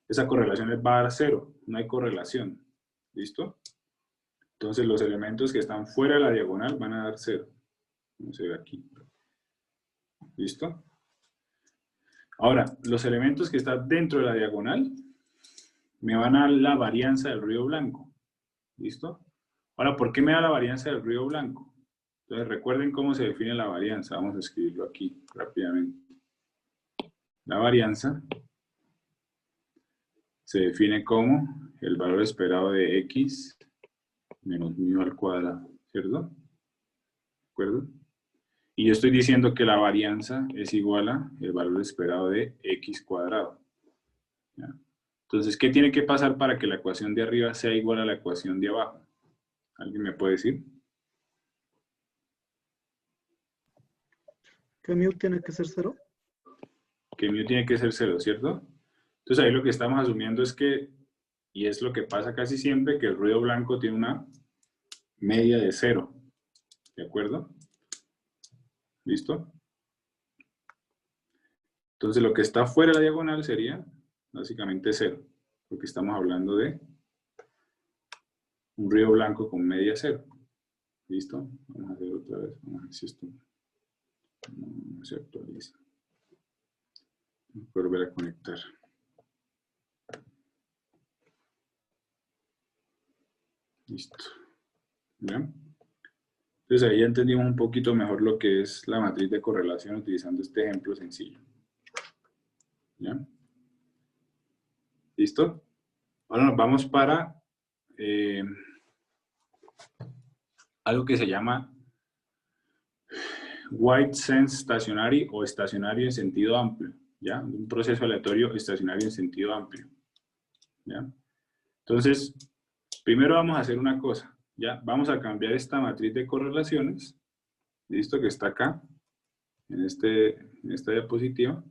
esa correlación va a dar 0, no hay correlación. ¿Listo? Entonces los elementos que están fuera de la diagonal van a dar 0. Como se ve aquí. ¿Listo? Ahora, los elementos que están dentro de la diagonal me van a dar la varianza del ruido blanco. ¿Listo? Ahora, ¿por qué me da la varianza del ruido blanco? Entonces, recuerden cómo se define la varianza. Vamos a escribirlo aquí rápidamente. La varianza se define como el valor esperado de x menos mu al cuadrado, ¿cierto? ¿De acuerdo? Y yo estoy diciendo que la varianza es igual a el valor esperado de x cuadrado. ¿Ya? Entonces, ¿qué tiene que pasar para que la ecuación de arriba sea igual a la ecuación de abajo? ¿Alguien me puede decir? ¿Que mu tiene que ser 0? Que mu tiene que ser 0, ¿cierto? Entonces ahí lo que estamos asumiendo es que, y es lo que pasa casi siempre, que el ruido blanco tiene una media de 0. ¿De acuerdo? ¿Listo? Entonces lo que está fuera de la diagonal sería básicamente 0, porque estamos hablando de un ruido blanco con media 0. ¿Listo? Vamos a hacer otra vez. Vamos a ver si esto no se actualiza. Voy a volver a conectar. Listo. ¿Ya? Entonces ahí ya entendimos un poquito mejor lo que es la matriz de correlación utilizando este ejemplo sencillo. ¿Ya? ¿Listo? Ahora nos vamos para algo que se llama White Sense Stationary o estacionario en sentido amplio. ¿Ya? Un proceso aleatorio estacionario en sentido amplio. ¿Ya? Entonces, primero vamos a hacer una cosa. ¿Ya? Vamos a cambiar esta matriz de correlaciones. ¿Listo? Que está acá. En esta diapositiva.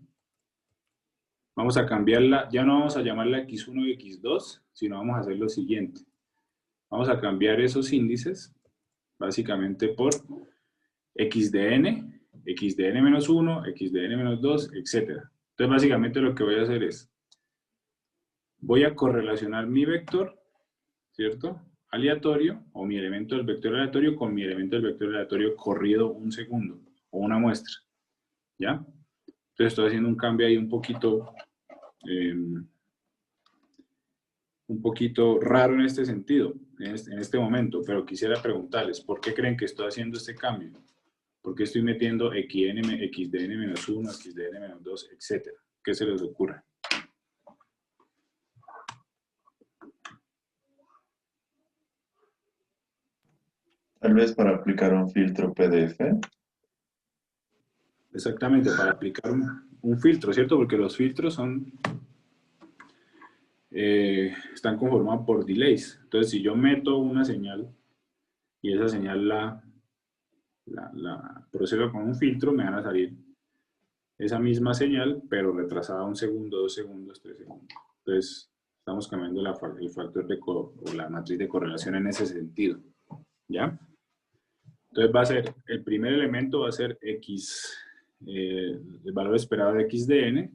Vamos a cambiarla. Ya no vamos a llamarla X1 y X2, sino vamos a hacer lo siguiente. Vamos a cambiar esos índices, básicamente por X de n, X de n-1, X de n-2, etc. Entonces, básicamente lo que voy a hacer es, voy a correlacionar mi vector, ¿cierto? Aleatorio, o mi elemento del vector aleatorio con mi elemento del vector aleatorio corrido un segundo, o una muestra, ¿ya? Entonces estoy haciendo un cambio ahí un poquito raro en este sentido, en este momento, pero quisiera preguntarles, ¿por qué creen que estoy haciendo este cambio? ¿Por qué estoy metiendo x de n-1, x de n-2, etcétera? ¿Qué se les ocurre? Tal vez para aplicar un filtro PDF. Exactamente, para aplicar un filtro, ¿cierto? Porque los filtros están conformados por delays. Entonces, si yo meto una señal y esa señal la procedo con un filtro, me van a salir esa misma señal, pero retrasada 1 segundo, 2 segundos, 3 segundos. Entonces, estamos cambiando el factor o la matriz de correlación en ese sentido. ¿Ya? Entonces va a ser, el primer elemento va a ser x, el valor esperado de x de n,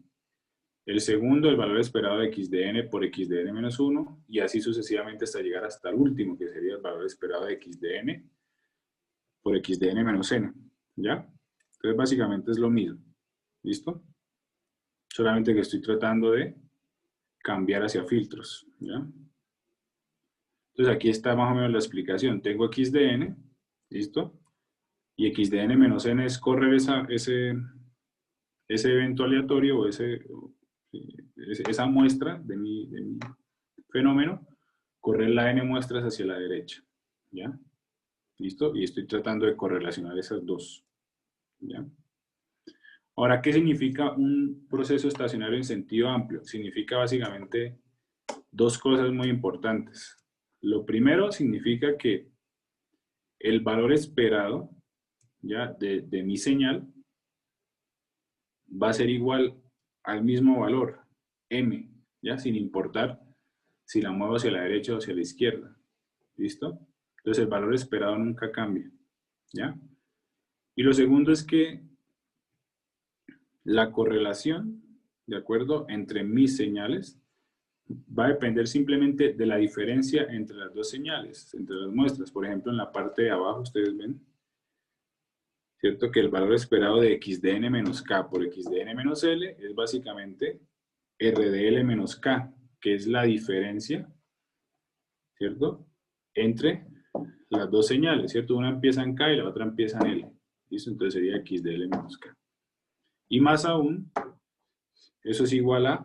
el segundo el valor esperado de x de n por x de n-1, y así sucesivamente hasta llegar hasta el último, que sería el valor esperado de x de n por x de n-n. ¿Ya? Entonces básicamente es lo mismo. ¿Listo? Solamente que estoy tratando de cambiar hacia filtros. ¿Ya? Entonces aquí está más o menos la explicación. Tengo x de n, ¿listo? Y x de n menos n es correr ese evento aleatorio o esa muestra de mi fenómeno, correr la n muestras hacia la derecha. ¿Ya? ¿Listo? Y estoy tratando de correlacionar esas dos. ¿Ya? Ahora, ¿qué significa un proceso estacionario en sentido amplio? Significa básicamente dos cosas muy importantes. Lo primero significa que el valor esperado, ¿ya? de mi señal va a ser igual al mismo valor, m, ¿ya? Sin importar si la muevo hacia la derecha o hacia la izquierda. ¿Listo? Entonces el valor esperado nunca cambia. ¿Ya? Y lo segundo es que la correlación, ¿de acuerdo?, entre mis señales va a depender simplemente de la diferencia entre las dos señales, entre las muestras. Por ejemplo, en la parte de abajo ustedes ven, ¿cierto?, que el valor esperado de xdn menos k por xdn menos L es básicamente R de L menos K, que es la diferencia, ¿cierto?, entre las dos señales, ¿cierto? Una empieza en K y la otra empieza en L. ¿Listo? Entonces sería x de L menos K. Y más aún, eso es igual a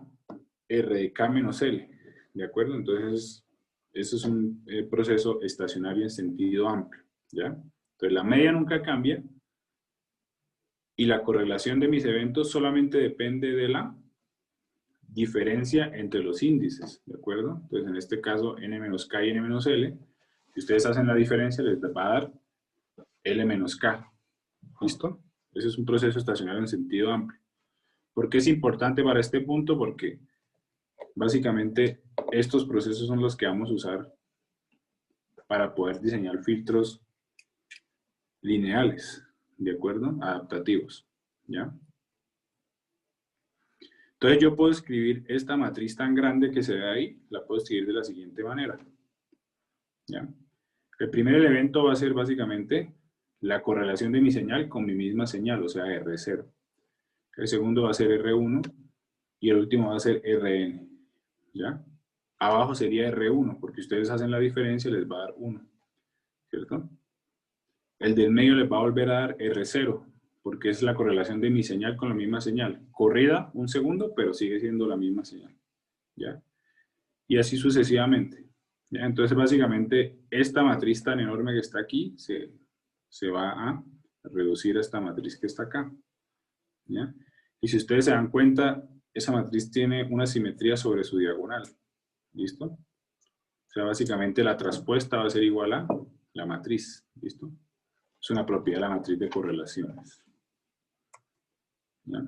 R de K menos L. ¿De acuerdo? Entonces, eso es un proceso estacionario en sentido amplio. ¿Ya? Entonces, la media nunca cambia y la correlación de mis eventos solamente depende de la diferencia entre los índices. ¿De acuerdo? Entonces, en este caso, n menos K y n menos L. Si ustedes hacen la diferencia, les va a dar L menos K. ¿Listo? Ese es un proceso estacionario en sentido amplio. ¿Por qué es importante para este punto? Porque básicamente estos procesos son los que vamos a usar para poder diseñar filtros lineales, ¿de acuerdo? Adaptativos, ¿ya? Entonces yo puedo escribir esta matriz tan grande que se ve ahí, la puedo escribir de la siguiente manera, ¿ya? El primer elemento va a ser básicamente la correlación de mi señal con mi misma señal, o sea, R0. El segundo va a ser R1 y el último va a ser Rn, ¿ya? Abajo sería R1, porque ustedes hacen la diferencia y les va a dar 1, ¿cierto? El del medio les va a volver a dar R0, porque es la correlación de mi señal con la misma señal. Corrida un segundo, pero sigue siendo la misma señal, ¿ya? Y así sucesivamente, ¿ya? Entonces, básicamente, esta matriz tan enorme que está aquí se va a reducir a esta matriz que está acá, ¿ya? Y si ustedes se dan cuenta, esa matriz tiene una simetría sobre su diagonal. ¿Listo? O sea, básicamente la traspuesta va a ser igual a la matriz. ¿Listo? Es una propiedad de la matriz de correlaciones. ¿Ya?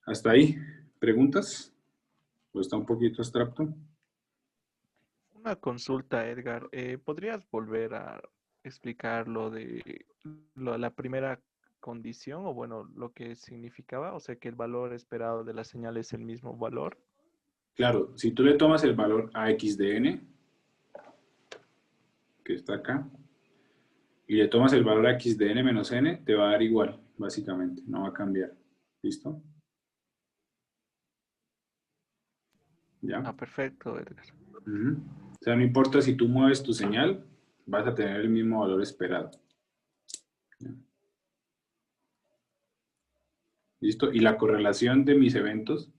¿Hasta ahí? ¿Preguntas? ¿O está un poquito abstracto? Una consulta, Edgar. ¿Podrías volver a explicar lo de la primera condición o bueno, lo que significaba? O sea, que el valor esperado de la señal es el mismo valor. Claro, si tú le tomas el valor a x de n, que está acá, y le tomas el valor a x de n menos n, te va a dar igual, básicamente, no va a cambiar. ¿Listo? ¿Ya? Ah, perfecto, Edgar. O sea, no importa si tú mueves tu señal, vas a tener el mismo valor esperado. ¿Ya? ¿Listo? Y la correlación de mis eventos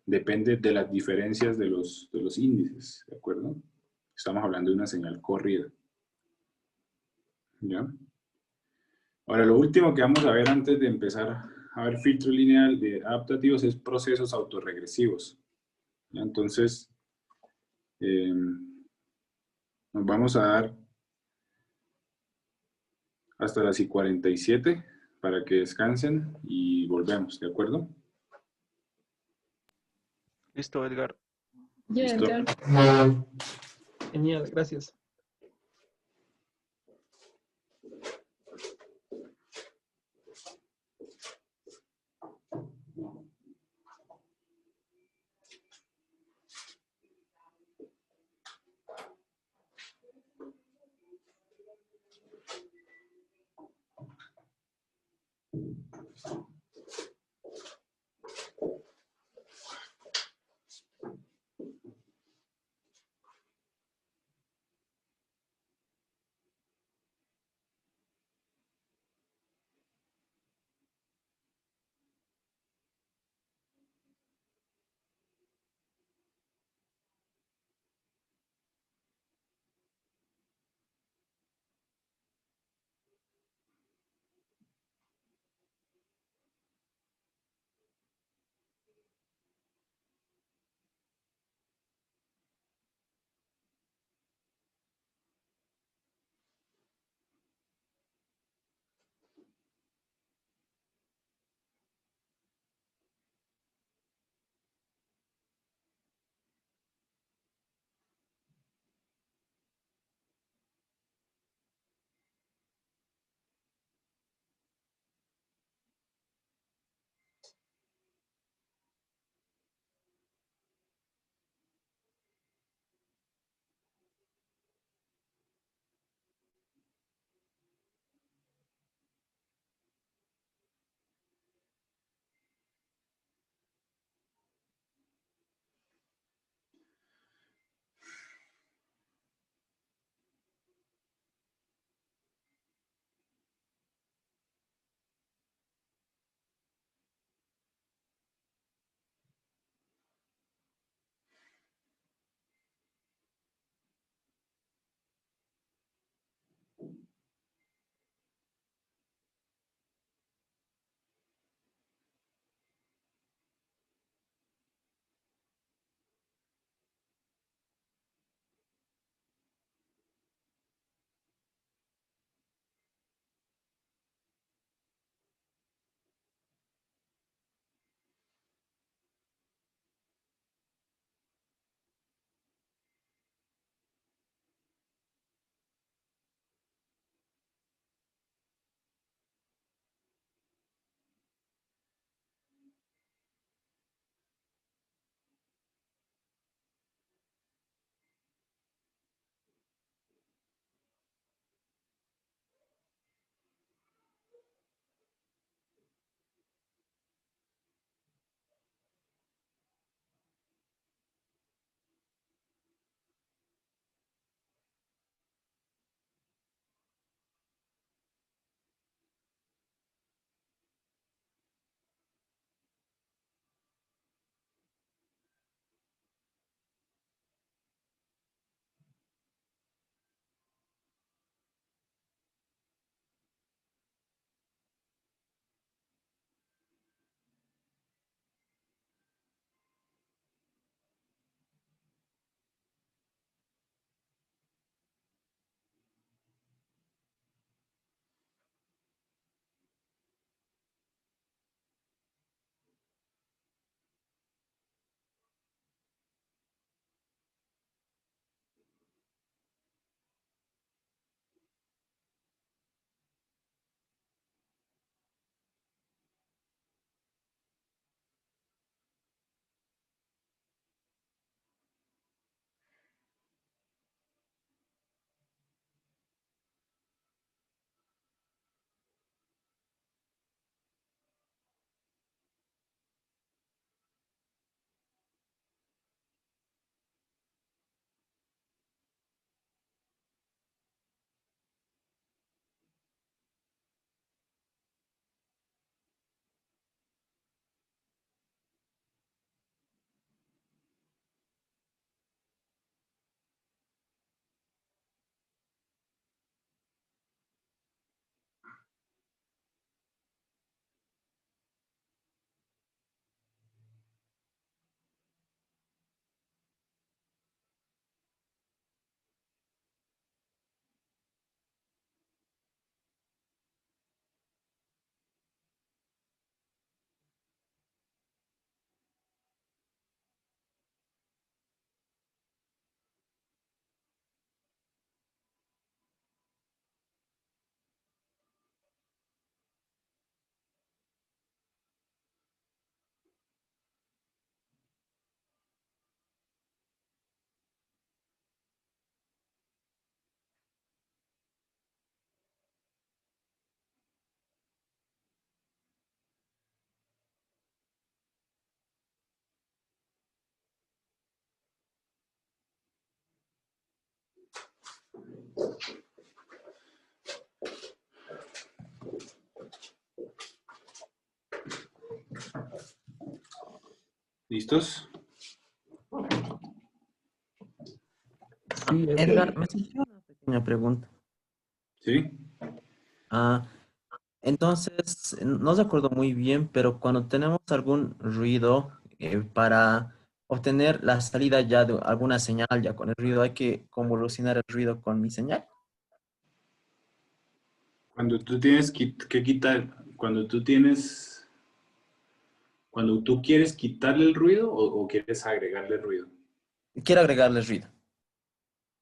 depende de las diferencias de los índices, ¿de acuerdo? Estamos hablando de una señal corrida. ¿Ya? Ahora, lo último que vamos a ver antes de empezar a ver filtro lineal de adaptativos es procesos autorregresivos. ¿Ya? Entonces, nos vamos a dar hasta las y 47 para que descansen y volvemos, ¿de acuerdo? Listo, Edgar. Ya, ¿Listo? Edgar. Genial, gracias. ¿Listos? Sí, Edgar, me surgió una pequeña pregunta. ¿Sí? Entonces, no recuerdo muy bien, pero cuando tenemos algún ruido para obtener la salida ya de alguna señal, ya con el ruido, hay que convolucionar el ruido con mi señal. Cuando tú tienes que quitar, cuando tú quieres quitarle el ruido o quieres agregarle ruido. Quiero agregarle ruido.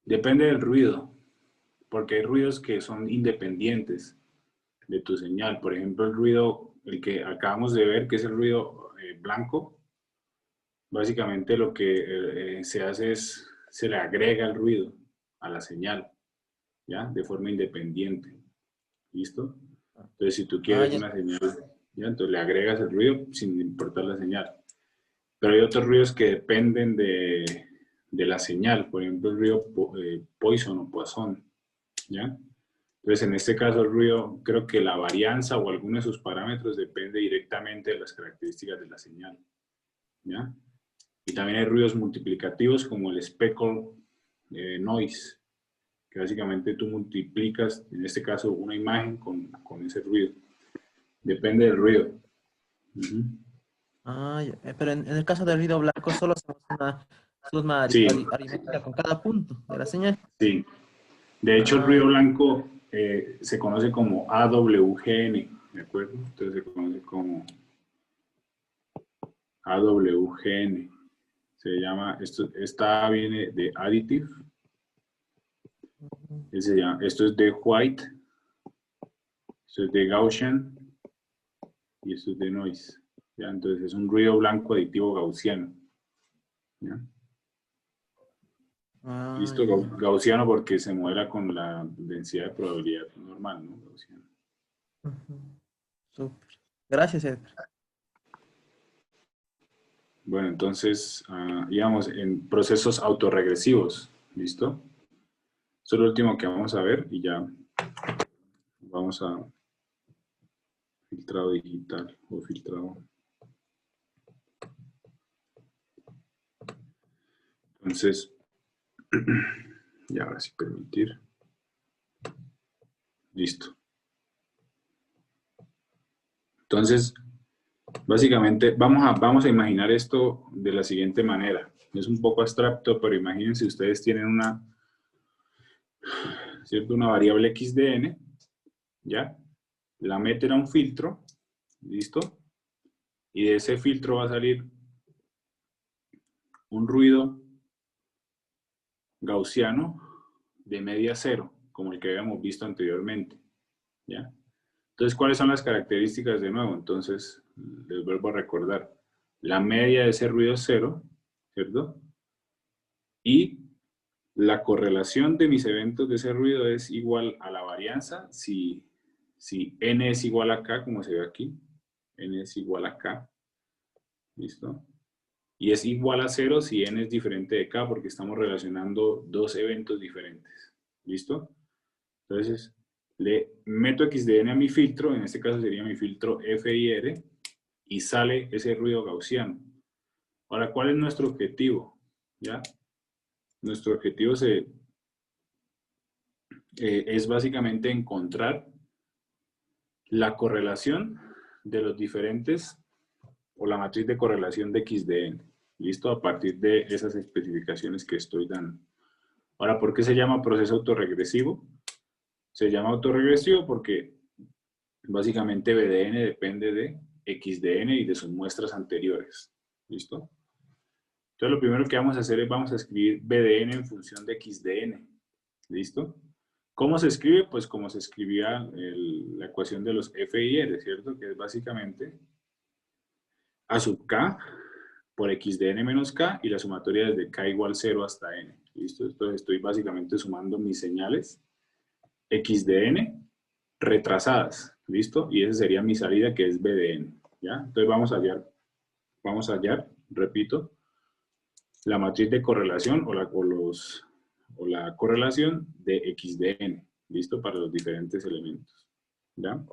Depende del ruido, porque hay ruidos que son independientes de tu señal. Por ejemplo, el ruido, el que acabamos de ver, que es el ruido blanco, básicamente lo que se hace es, se le agrega el ruido a la señal, ¿ya? De forma independiente. ¿Listo? Entonces, si tú quieres ya. una señal, ¿ya? Entonces le agregas el ruido sin importar la señal. Pero hay otros ruidos que dependen de la señal, por ejemplo, el ruido Poisson o Poisson, ¿ya? Entonces, en este caso, el ruido, creo que la varianza o alguno de sus parámetros depende directamente de las características de la señal, ¿ya? Y también hay ruidos multiplicativos como el speckle noise, que básicamente tú multiplicas, en este caso, una imagen con ese ruido. Depende del ruido. Pero en el caso del ruido blanco solo hacemos una suma Sí. aritmética con cada punto de la señal. Sí. De hecho, el ruido blanco se conoce como AWGN, ¿de acuerdo? Entonces se conoce como AWGN. Se llama, esta viene de additive. Esto es de white. Esto es de Gaussian. Y esto es de noise. ¿Ya? Entonces es un ruido blanco aditivo gaussiano. ¿Ya? Listo, gaussiano porque se modela con la densidad de probabilidad normal, ¿no? Gaussiano. Súper. Gracias, Edgar. Bueno, entonces, íbamos en procesos autorregresivos, ¿listo? Eso es lo último que vamos a ver y ya vamos a filtrado digital o filtrado. Entonces, y ahora sí permitir. Listo. Entonces, básicamente, vamos a imaginar esto de la siguiente manera. Es un poco abstracto, pero imagínense ustedes tienen una variable x de n, ¿ya? La meten a un filtro, ¿listo? Y de ese filtro va a salir un ruido gaussiano de media cero, como el que habíamos visto anteriormente, ¿ya? Entonces, ¿cuáles son las características de nuevo? Entonces, les vuelvo a recordar. La media de ese ruido es cero, ¿cierto? Y la correlación de mis eventos de ese ruido es igual a la varianza si n es igual a k, como se ve aquí. N es igual a k. ¿Listo? Y es igual a 0 si n es diferente de k, porque estamos relacionando dos eventos diferentes. ¿Listo? Entonces, le meto x de n a mi filtro, en este caso sería mi filtro F y R, y sale ese ruido gaussiano. Ahora, ¿cuál es nuestro objetivo? ¿Ya? Nuestro objetivo es básicamente encontrar la correlación de los diferentes, o la matriz de correlación de x de n. ¿Listo? A partir de esas especificaciones que estoy dando. Ahora, ¿por qué se llama proceso autorregresivo? Se llama autorregresivo porque básicamente B de n depende de x de n y de sus muestras anteriores. ¿Listo? Entonces lo primero que vamos a hacer es vamos a escribir B de n en función de x de n. ¿Listo? ¿Cómo se escribe? Pues como se escribía la ecuación de los F y R, ¿cierto? Que es básicamente A sub k por x de n menos k y la sumatoria desde k igual 0 hasta n. ¿Listo? Entonces estoy básicamente sumando mis señales x de n retrasadas. ¿Listo? Y esa sería mi salida, que es B de n. ¿Ya? Entonces vamos a hallar, repito, la matriz de correlación o la correlación de x de n. ¿Listo? Para los diferentes elementos. ¿Ya?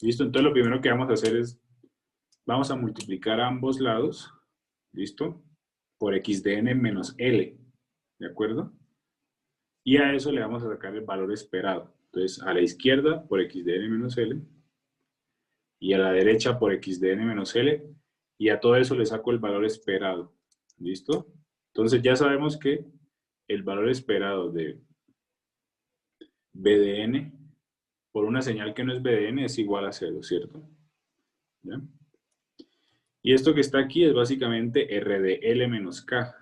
¿Listo? Entonces lo primero que vamos a hacer es vamos a multiplicar ambos lados, ¿listo? Por x de n menos L, ¿de acuerdo? Y a eso le vamos a sacar el valor esperado. Entonces, a la izquierda por x de n menos L, y a la derecha por x de n menos L, y a todo eso le saco el valor esperado, ¿listo? Entonces ya sabemos que el valor esperado de b de n por una señal que no es b de n es igual a 0, ¿cierto? ¿Ya? Y esto que está aquí es básicamente r de L menos K,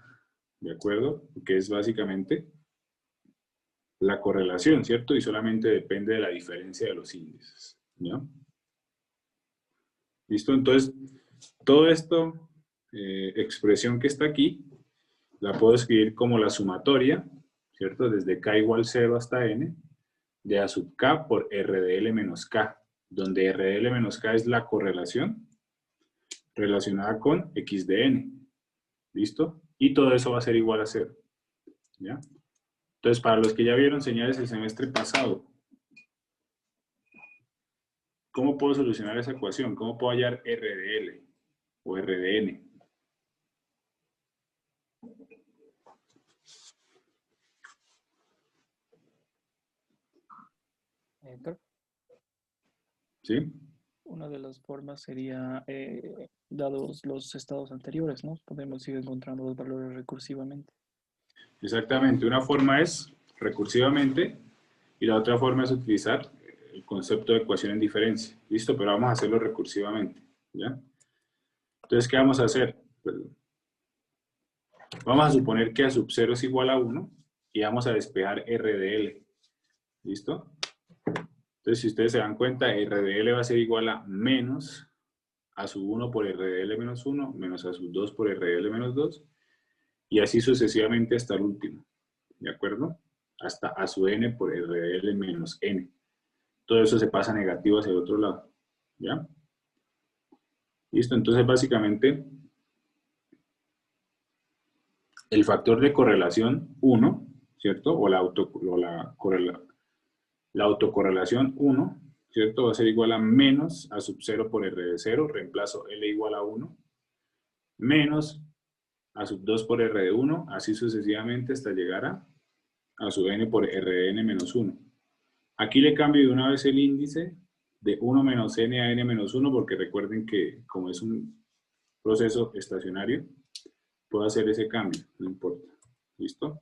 ¿de acuerdo? Que es básicamente la correlación, ¿cierto? Y solamente depende de la diferencia de los índices, ¿ya? ¿Listo? Entonces, todo esto, expresión que está aquí, la puedo escribir como la sumatoria, ¿cierto? Desde K igual 0 hasta N, de A sub K por R de L menos K, donde R de L menos K es la correlación relacionada con X de N. ¿Listo? Y todo eso va a ser igual a 0. ¿Ya? Entonces, para los que ya vieron señales el semestre pasado, ¿cómo puedo solucionar esa ecuación? ¿Cómo puedo hallar R de L o R de N? Héctor, ¿Sí? una de las formas sería, dados los estados anteriores, ¿no? Podemos ir encontrando los valores recursivamente. Exactamente. Una forma es recursivamente y la otra forma es utilizar el concepto de ecuación en diferencia. ¿Listo? Pero vamos a hacerlo recursivamente. ¿Ya? Entonces, ¿qué vamos a hacer? Vamos a suponer que A sub 0 es igual a 1 y vamos a despejar R de L. ¿Listo? Entonces, si ustedes se dan cuenta, R de L va a ser igual a menos A sub 1 por R de L menos 1, menos A sub 2 por R de L menos 2, y así sucesivamente hasta el último. ¿De acuerdo? Hasta A sub N por R de L menos N. Todo eso se pasa negativo hacia el otro lado. ¿Ya? ¿Listo? Entonces, básicamente, el factor de correlación 1, ¿cierto? O la autocorrelación 1, ¿cierto? Va a ser igual a menos A sub 0 por R de 0, reemplazo L igual a 1, menos A sub 2 por R de 1, así sucesivamente hasta llegar a sub N por R de N menos 1. Aquí le cambio de una vez el índice de 1 menos N a N menos 1, porque recuerden que como es un proceso estacionario, puedo hacer ese cambio, no importa. ¿Listo?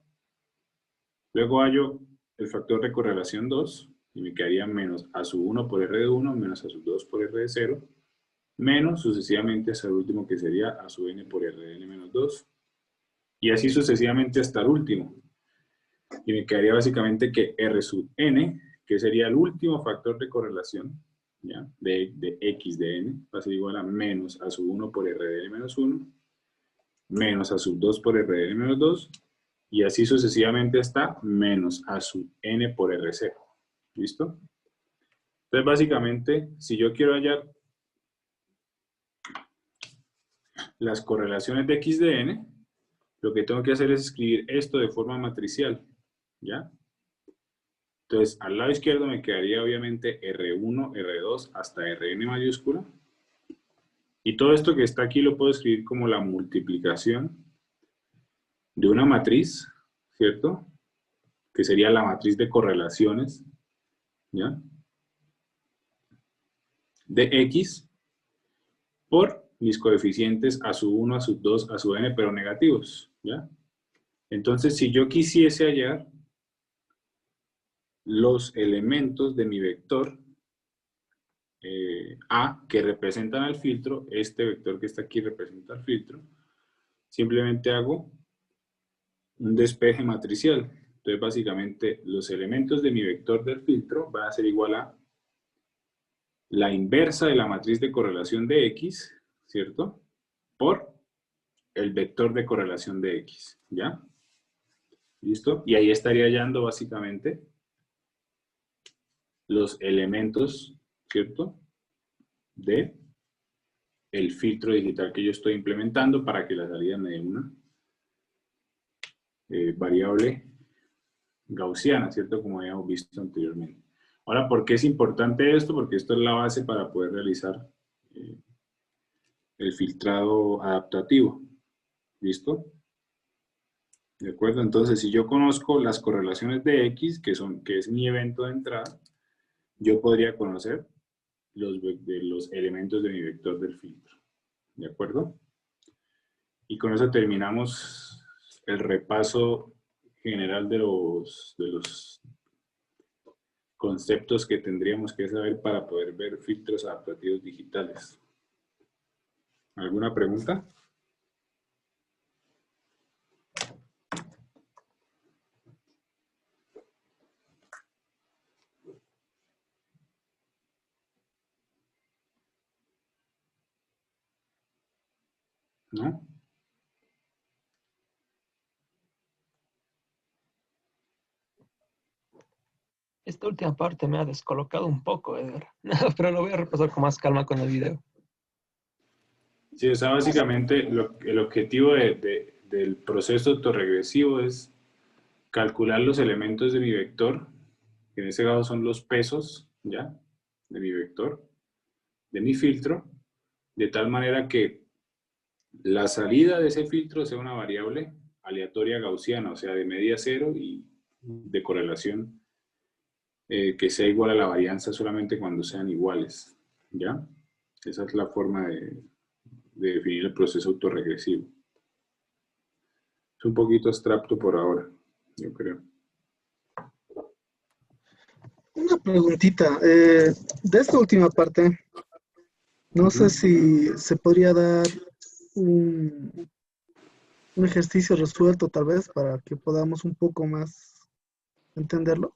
Luego hallo el factor de correlación 2, y me quedaría menos A sub 1 por R de 1, menos A sub 2 por R de 0, menos sucesivamente hasta el último, que sería A sub N por R de N menos 2, y así sucesivamente hasta el último. Y me quedaría básicamente que R sub N, que sería el último factor de correlación, ¿ya? De X de N, va a ser igual a menos A sub 1 por R de N menos 1, menos A sub 2 por R de N menos 2, y así sucesivamente hasta menos A sub N por R0. ¿Listo? Entonces, básicamente, si yo quiero hallar las correlaciones de X de N, lo que tengo que hacer es escribir esto de forma matricial. ¿Ya? Entonces, al lado izquierdo me quedaría obviamente R1, R2 hasta Rn mayúscula. Y todo esto que está aquí lo puedo escribir como la multiplicación de una matriz, ¿cierto? Que sería la matriz de correlaciones, ¿ya? De X por mis coeficientes A sub 1, A sub 2, A sub N, pero negativos, ¿ya? Entonces, si yo quisiese hallar los elementos de mi vector A que representan al filtro, este vector que está aquí representa al filtro, simplemente hago un despeje matricial. Entonces, básicamente, los elementos de mi vector del filtro van a ser igual a la inversa de la matriz de correlación de X, ¿cierto? Por el vector de correlación de X, ¿ya? ¿Listo? Y ahí estaría hallando básicamente los elementos, ¿cierto? De el filtro digital que yo estoy implementando para que la salida me dé una variable gaussiana, ¿cierto? Como habíamos visto anteriormente. Ahora, ¿por qué es importante esto? Porque esto es la base para poder realizar el filtrado adaptativo. ¿Listo? ¿De acuerdo? Entonces, si yo conozco las correlaciones de X, que es mi evento de entrada, yo podría conocer los elementos de mi vector del filtro. ¿De acuerdo? Y con eso terminamos el repaso general de los conceptos que tendríamos que saber para poder ver filtros adaptativos digitales. ¿Alguna pregunta? ¿No? Esta última parte me ha descolocado un poco, Edgar. Pero lo voy a repasar con más calma con el video. Sí, o sea, básicamente el objetivo del proceso autorregresivo es calcular los elementos de mi vector, que en este caso son los pesos, ¿ya? De mi vector, de mi filtro, de tal manera que la salida de ese filtro sea una variable aleatoria gaussiana, o sea, de media cero y de correlación que sea igual a la varianza solamente cuando sean iguales, ¿ya? Esa es la forma de definir el proceso autorregresivo. Es un poquito abstracto por ahora, yo creo. Una preguntita. De esta última parte, no sé si se podría dar un ejercicio resuelto tal vez para que podamos un poco más entenderlo.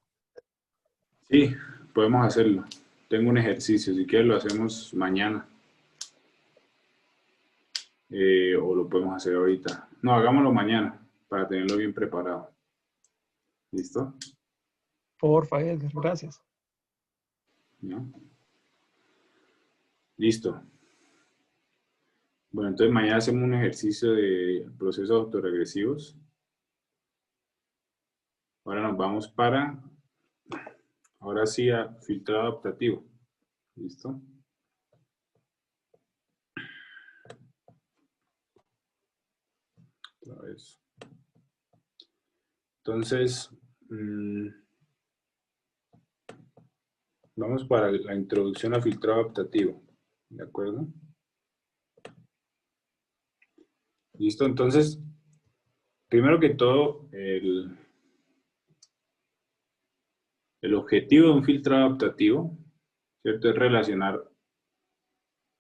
Sí, podemos hacerlo. Tengo un ejercicio, si quieres lo hacemos mañana. O lo podemos hacer ahorita. No, hagámoslo mañana para tenerlo bien preparado. ¿Listo? Porfa, Edgar, gracias. ¿No? Listo. Bueno, entonces mañana hacemos un ejercicio de procesos autorregresivos. Ahora nos vamos para, ahora sí, a filtrado adaptativo. ¿Listo? Otra vez. Entonces, vamos para la introducción a filtrado adaptativo. ¿De acuerdo? Listo, entonces, primero que todo, el objetivo de un filtrado adaptativo, ¿cierto? Es relacionar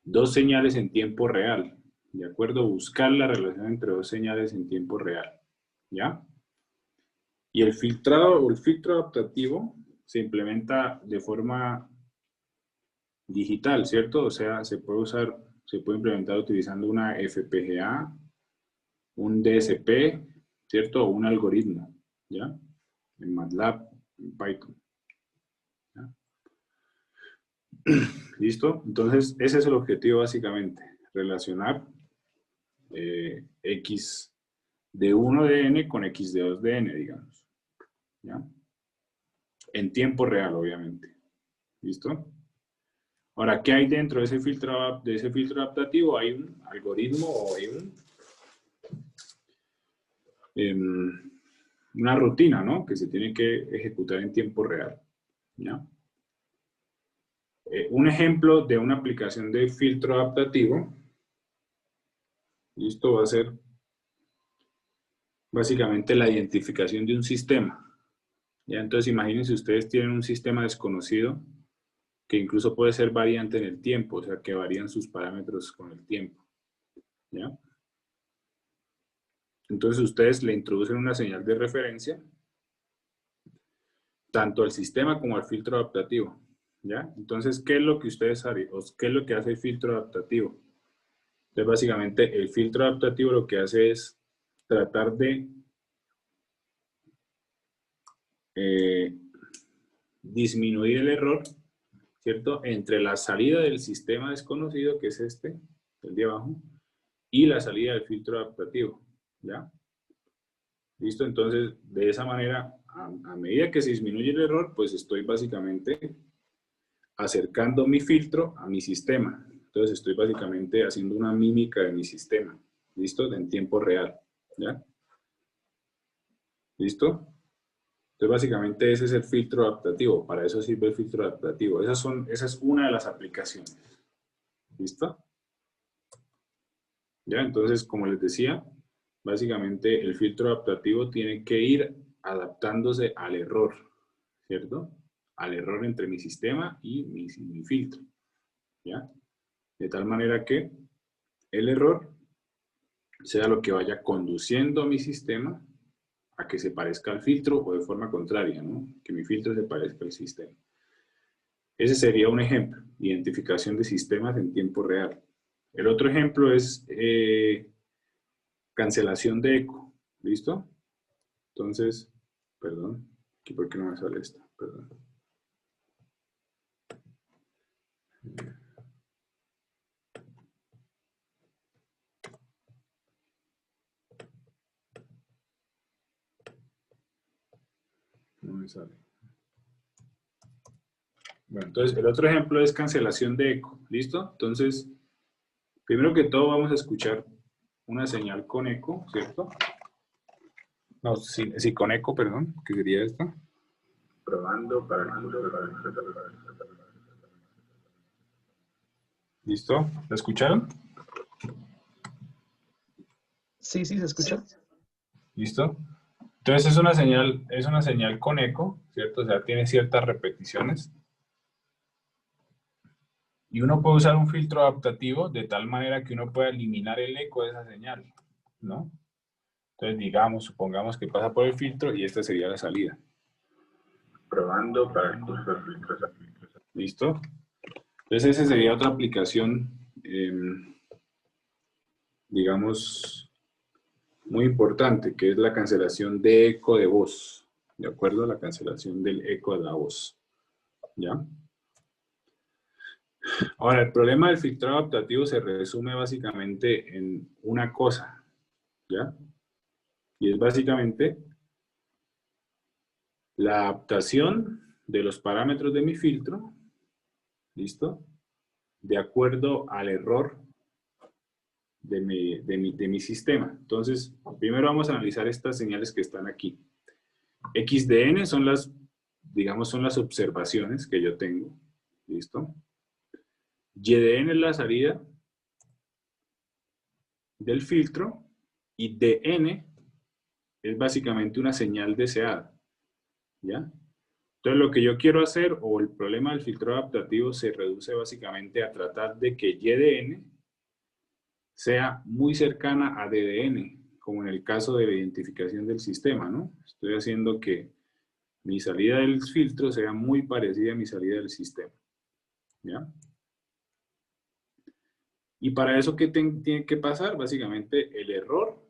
dos señales en tiempo real, ¿de acuerdo? Buscar la relación entre dos señales en tiempo real, ¿ya? Y el filtrado o el filtro adaptativo se implementa de forma digital, ¿cierto? O sea, se puede implementar utilizando una FPGA, un DSP, ¿cierto? O un algoritmo, ¿ya? En MATLAB, en Python. ¿Ya? ¿Listo? Entonces, ese es el objetivo básicamente, relacionar X de 1 de n con X de 2 de n, digamos. ¿Ya? En tiempo real, obviamente. ¿Listo? Ahora, ¿qué hay dentro de ese filtro adaptativo? Hay un algoritmo o hay una rutina, ¿no? Que se tiene que ejecutar en tiempo real. ¿Ya? Un ejemplo de una aplicación de filtro adaptativo, y esto va a ser básicamente la identificación de un sistema. ¿Ya? Entonces, imagínense ustedes tienen un sistema desconocido que incluso puede ser variante en el tiempo, o sea, que varían sus parámetros con el tiempo. ¿Ya? Entonces, ustedes le introducen una señal de referencia tanto al sistema como al filtro adaptativo. ¿Ya? Entonces, ¿qué es lo que ustedes harían? ¿Qué es lo que hace el filtro adaptativo? Entonces, básicamente, el filtro adaptativo lo que hace es tratar de disminuir el error, ¿cierto? Entre la salida del sistema desconocido, que es este, el de abajo, y la salida del filtro adaptativo. ¿Ya? ¿Listo? Entonces, de esa manera, a medida que se disminuye el error, pues estoy básicamente acercando mi filtro a mi sistema. Entonces, Entonces estoy básicamente haciendo una mímica de mi sistema. ¿Listo? En tiempo real. ¿Ya? ¿Listo? Entonces básicamente ese es el filtro adaptativo. Para eso sirve el filtro adaptativo. Esa es una de las aplicaciones. ¿Listo? ¿Ya? Entonces, como les decía, básicamente el filtro adaptativo tiene que ir adaptándose al error, ¿cierto? Al error entre mi sistema y mi filtro, ¿ya? De tal manera que el error sea lo que vaya conduciendo a mi sistema a que se parezca al filtro o de forma contraria, ¿no? Que mi filtro se parezca al sistema. Ese sería un ejemplo, identificación de sistemas en tiempo real. El otro ejemplo es cancelación de eco, ¿listo? Entonces, perdón, aquí por qué no me sale esto, perdón. No me sale. Bueno, entonces el otro ejemplo es cancelación de eco, ¿listo? Entonces, primero que todo vamos a escuchar una señal con eco, ¿cierto? No, sí, con eco, perdón, que sería esta. Probando para... ¿Listo? ¿La escucharon? Sí, se escucha. ¿Listo? Entonces es una señal con eco, ¿cierto? O sea, tiene ciertas repeticiones. Y uno puede usar un filtro adaptativo de tal manera que uno pueda eliminar el eco de esa señal, ¿no? Entonces, supongamos que pasa por el filtro y esta sería la salida. Probando para el curso de filtros. ¿Listo? Entonces, esa sería otra aplicación, digamos, muy importante, que es la cancelación de eco de voz. ¿De acuerdo? La cancelación del eco de la voz. ¿Ya? Ahora, el problema del filtro adaptativo se resume básicamente en una cosa, ¿ya? Y es básicamente la adaptación de los parámetros de mi filtro, ¿listo? De acuerdo al error de mi sistema. Entonces, primero vamos a analizar estas señales que están aquí. XDN son las, digamos, son las observaciones que yo tengo, ¿listo? YDN es la salida del filtro y DN es básicamente una señal deseada, ¿ya? Entonces lo que yo quiero hacer, o el problema del filtro adaptativo se reduce básicamente a tratar de que YDN sea muy cercana a DDN, como en el caso de la identificación del sistema, ¿no? Estoy haciendo que mi salida del filtro sea muy parecida a mi salida del sistema, ¿ya? Y para eso, ¿qué tiene que pasar? Básicamente, el error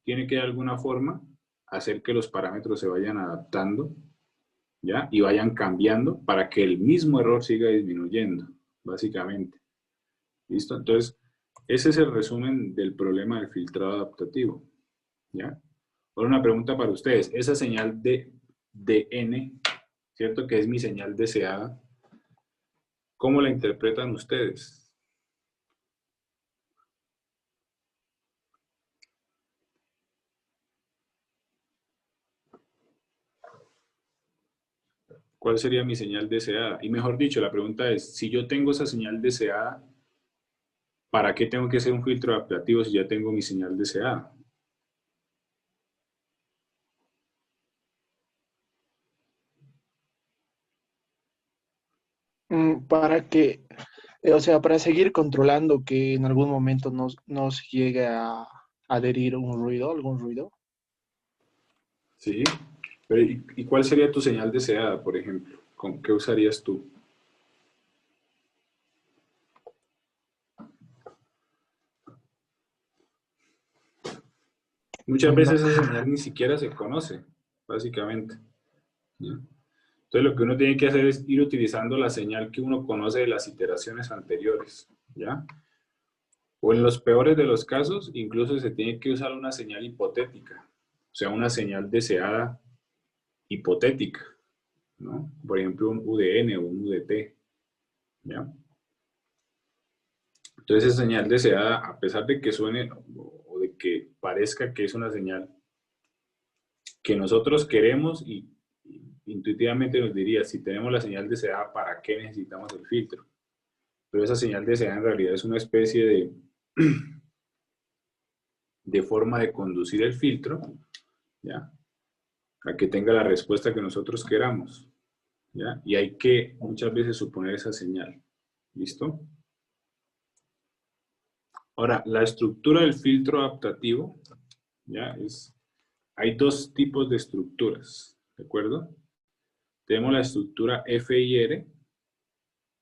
tiene que de alguna forma hacer que los parámetros se vayan adaptando, ¿ya? Y vayan cambiando para que el mismo error siga disminuyendo, básicamente. ¿Listo? Entonces, ese es el resumen del problema del filtrado adaptativo, ¿ya? Ahora una pregunta para ustedes. Esa señal de N, ¿cierto? Que es mi señal deseada. ¿Cómo la interpretan ustedes? ¿Cuál sería mi señal deseada? Y mejor dicho, la pregunta es, si yo tengo esa señal deseada, ¿para qué tengo que hacer un filtro adaptativo si ya tengo mi señal deseada? Para que, o sea, para seguir controlando que en algún momento nos llegue a adherir un ruido, algún ruido. Sí, pero ¿y cuál sería tu señal deseada, por ejemplo? ¿Con qué usarías tú? Muchas veces esa señal ni siquiera se conoce, básicamente, ¿ya? Entonces lo que uno tiene que hacer es ir utilizando la señal que uno conoce de las iteraciones anteriores, ¿ya? O en los peores de los casos, incluso se tiene que usar una señal hipotética, o sea, una señal deseada hipotética, ¿no? Por ejemplo, un UDN o un UDT, ¿ya? Entonces esa señal deseada, a pesar de que suene o de que parezca que es una señal que nosotros queremos y intuitivamente nos diría, si tenemos la señal deseada, ¿para qué necesitamos el filtro? Pero esa señal deseada en realidad es una especie de forma de conducir el filtro, ¿ya? A que tenga la respuesta que nosotros queramos, ¿ya? Y hay que muchas veces suponer esa señal. ¿Listo? Ahora, la estructura del filtro adaptativo, ¿ya? Hay dos tipos de estructuras, ¿de acuerdo? Tenemos la estructura FIR,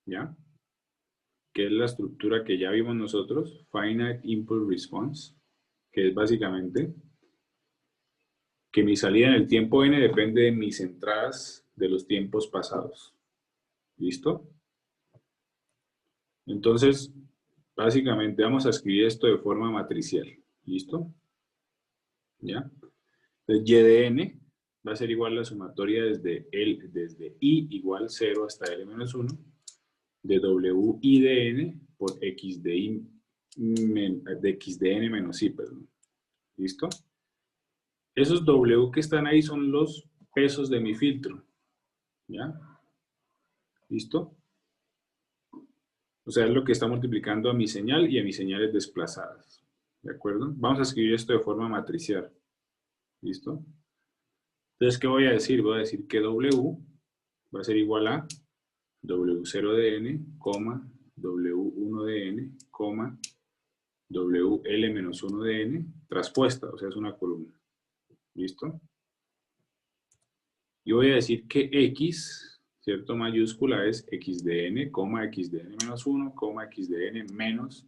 ¿ya? Que es la estructura que ya vimos nosotros, Finite Input Response, que es básicamente que mi salida en el tiempo n depende de mis entradas de los tiempos pasados. ¿Listo? Entonces, básicamente vamos a escribir esto de forma matricial. ¿Listo? ¿Ya? Entonces, YDN va a ser igual a la sumatoria desde I igual 0 hasta L menos 1 de WIDN por XDN menos I, perdón. ¿Listo? Esos W que están ahí son los pesos de mi filtro. ¿Ya? ¿Listo? O sea, es lo que está multiplicando a mi señal y a mis señales desplazadas. ¿De acuerdo? Vamos a escribir esto de forma matricial. ¿Listo? Entonces, ¿qué voy a decir? Voy a decir que W va a ser igual a W0 de N, W1 de N, WL menos 1 de N, traspuesta, o sea, es una columna. ¿Listo? Y voy a decir que X, ¿cierto? Mayúscula es X de N, X de N menos 1, X de N menos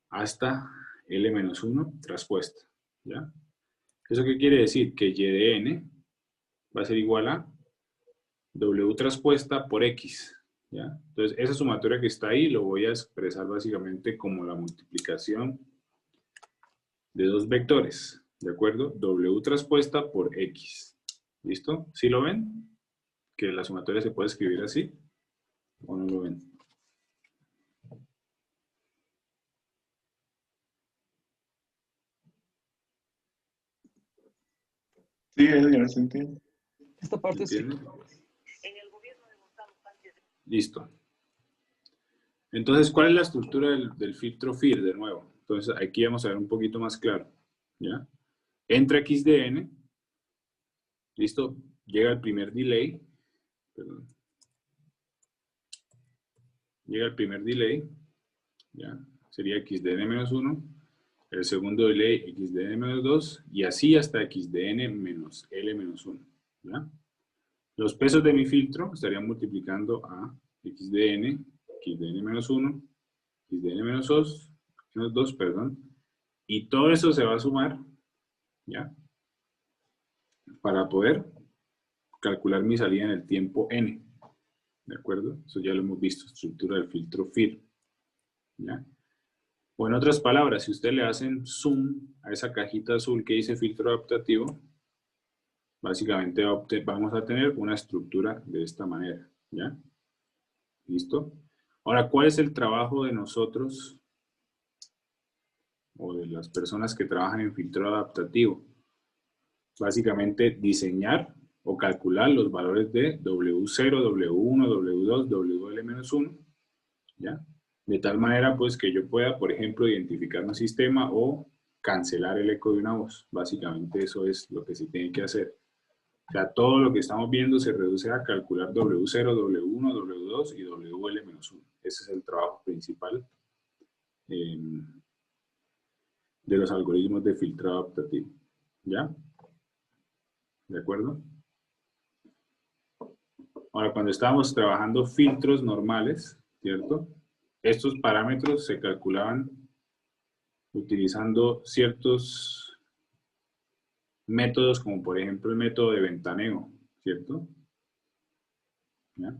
hasta L menos 1, traspuesta. ¿Ya? ¿Eso qué quiere decir? Que Y de N va a ser igual a W traspuesta por X. ¿Ya? Entonces, esa sumatoria que está ahí lo voy a expresar básicamente como la multiplicación de dos vectores. ¿De acuerdo? W traspuesta por X. ¿Listo? ¿Sí lo ven? Que la sumatoria se puede escribir así. ¿O no lo ven? Sí, Edgar, se entiende. Esta parte sí. Listo. Entonces, ¿cuál es la estructura del filtro FIR de nuevo? Entonces, aquí vamos a ver un poquito más claro. ¿Ya? Entra X de N. Listo. Llega el primer delay. Perdón. Llega el primer delay. ¿Ya? Sería X de N menos 1. El segundo delay X de N menos 2. Y así hasta X de N menos L menos 1. ¿Ya? Los pesos de mi filtro estarían multiplicando a X de N menos 1, X de N menos 2, perdón. Y todo eso se va a sumar, ¿ya? Para poder calcular mi salida en el tiempo N. ¿De acuerdo? Eso ya lo hemos visto, estructura del filtro FIR. ¿Ya? O en otras palabras, si ustedes le hacen zoom a esa cajita azul que dice filtro adaptativo, básicamente vamos a tener una estructura de esta manera. ¿Ya? ¿Listo? Ahora, ¿cuál es el trabajo de nosotros o de las personas que trabajan en filtro adaptativo? Básicamente diseñar o calcular los valores de W0, W1, W2, WL-1, ¿ya? De tal manera pues que yo pueda, por ejemplo, identificar un sistema o cancelar el eco de una voz. Básicamente eso es lo que se tiene que hacer. O sea, todo lo que estamos viendo se reduce a calcular W0, W1, W2 y WL-1. Ese es el trabajo principal de los algoritmos de filtrado adaptativo. ¿Ya? ¿De acuerdo? Ahora, cuando estábamos trabajando filtros normales, ¿cierto? Estos parámetros se calculaban utilizando ciertos métodos, como por ejemplo el método de ventaneo, ¿cierto? ¿Ya?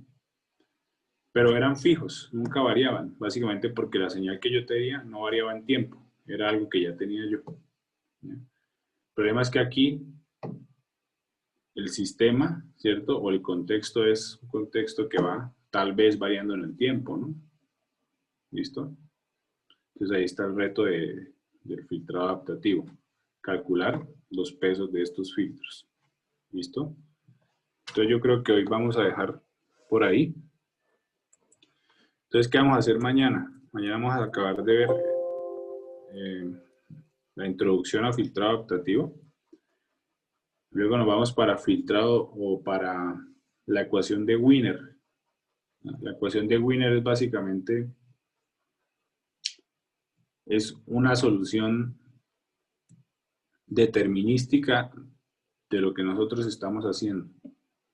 Pero eran fijos, nunca variaban, básicamente porque la señal que yo tenía no variaba en tiempo, era algo que ya tenía yo. ¿Ya? El problema es que aquí el sistema, ¿cierto? O el contexto es un contexto que va tal vez variando en el tiempo, ¿no? ¿Listo? Entonces ahí está el reto del filtrado adaptativo. Calcular los pesos de estos filtros. ¿Listo? Entonces yo creo que hoy vamos a dejar por ahí. Entonces, ¿qué vamos a hacer mañana? Mañana vamos a acabar de ver la introducción a filtrado adaptativo. Luego nos vamos para filtrado o para la ecuación de Wiener. La ecuación de Wiener es básicamente una solución determinística de lo que nosotros estamos haciendo.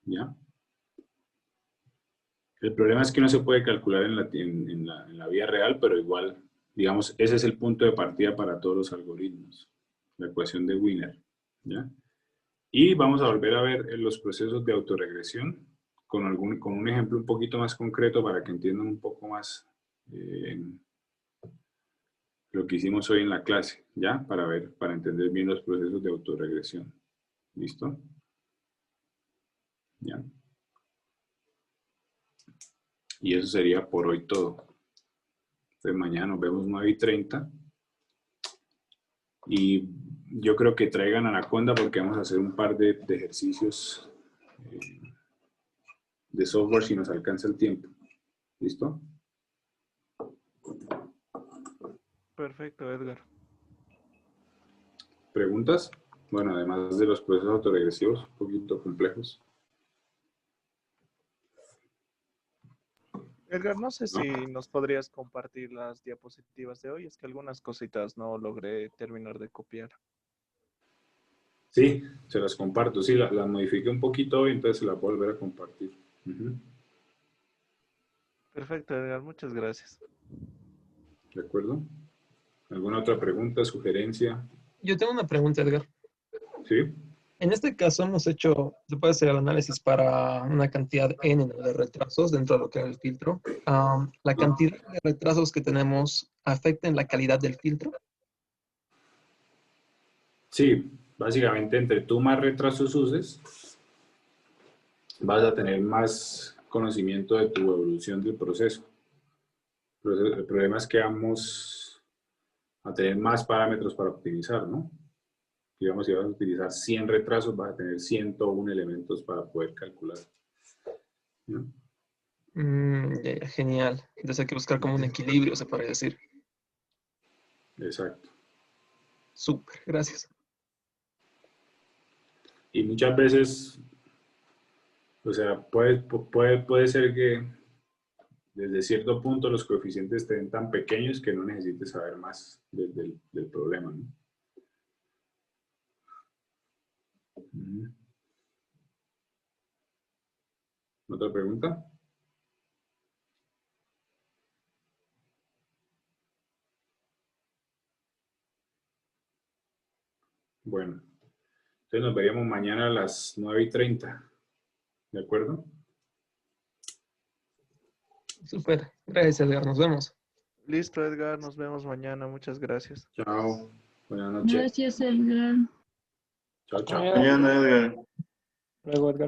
¿Ya? El problema es que no se puede calcular en la vida real, pero igual, digamos, ese es el punto de partida para todos los algoritmos. La ecuación de Wiener. ¿Ya? Y vamos a volver a ver los procesos de autorregresión con un ejemplo un poquito más concreto para que entiendan un poco más lo que hicimos hoy en la clase, ¿ya? Para entender bien los procesos de autorregresión. ¿Listo? ¿Ya? Y eso sería por hoy todo. Entonces mañana nos vemos 9:30. Y yo creo que traigan Anaconda porque vamos a hacer un par de ejercicios de software si nos alcanza el tiempo. ¿Listo? Perfecto, Edgar. ¿Preguntas? Bueno, además de los procesos autoregresivos, un poquito complejos. Edgar, no sé si nos podrías compartir las diapositivas de hoy. Es que algunas cositas no logré terminar de copiar. Sí, se las comparto. Sí, las modifiqué un poquito hoy, entonces se las voy a volver a compartir. Perfecto, Edgar. Muchas gracias. ¿De acuerdo? ¿Alguna otra pregunta, sugerencia? Yo tengo una pregunta, Edgar. Sí. En este caso hemos hecho, se puede hacer el análisis para una cantidad N de retrasos dentro de lo que es el filtro. ¿La cantidad de retrasos que tenemos afecta en la calidad del filtro? Sí, básicamente entre tú más retrasos uses, vas a tener más conocimiento de tu evolución del proceso. El problema es que vamos a tener más parámetros para optimizar, ¿no? Digamos, si vas a utilizar 100 retrasos, vas a tener 101 elementos para poder calcular. ¿No? Genial. Entonces hay que buscar como un equilibrio, se podría decir. Exacto. Súper, gracias. Y muchas veces, o sea, puede ser que desde cierto punto los coeficientes estén tan pequeños que no necesites saber más del problema, ¿no? ¿Otra pregunta? Bueno, entonces nos veríamos mañana a las 9:30. ¿De acuerdo? Súper. Gracias, Edgar. Nos vemos. Listo, Edgar. Nos vemos mañana. Muchas gracias. Chao. Buenas noches. Gracias, Edgar. Chao, chao. Mañana, Edgar. Luego, Edgar.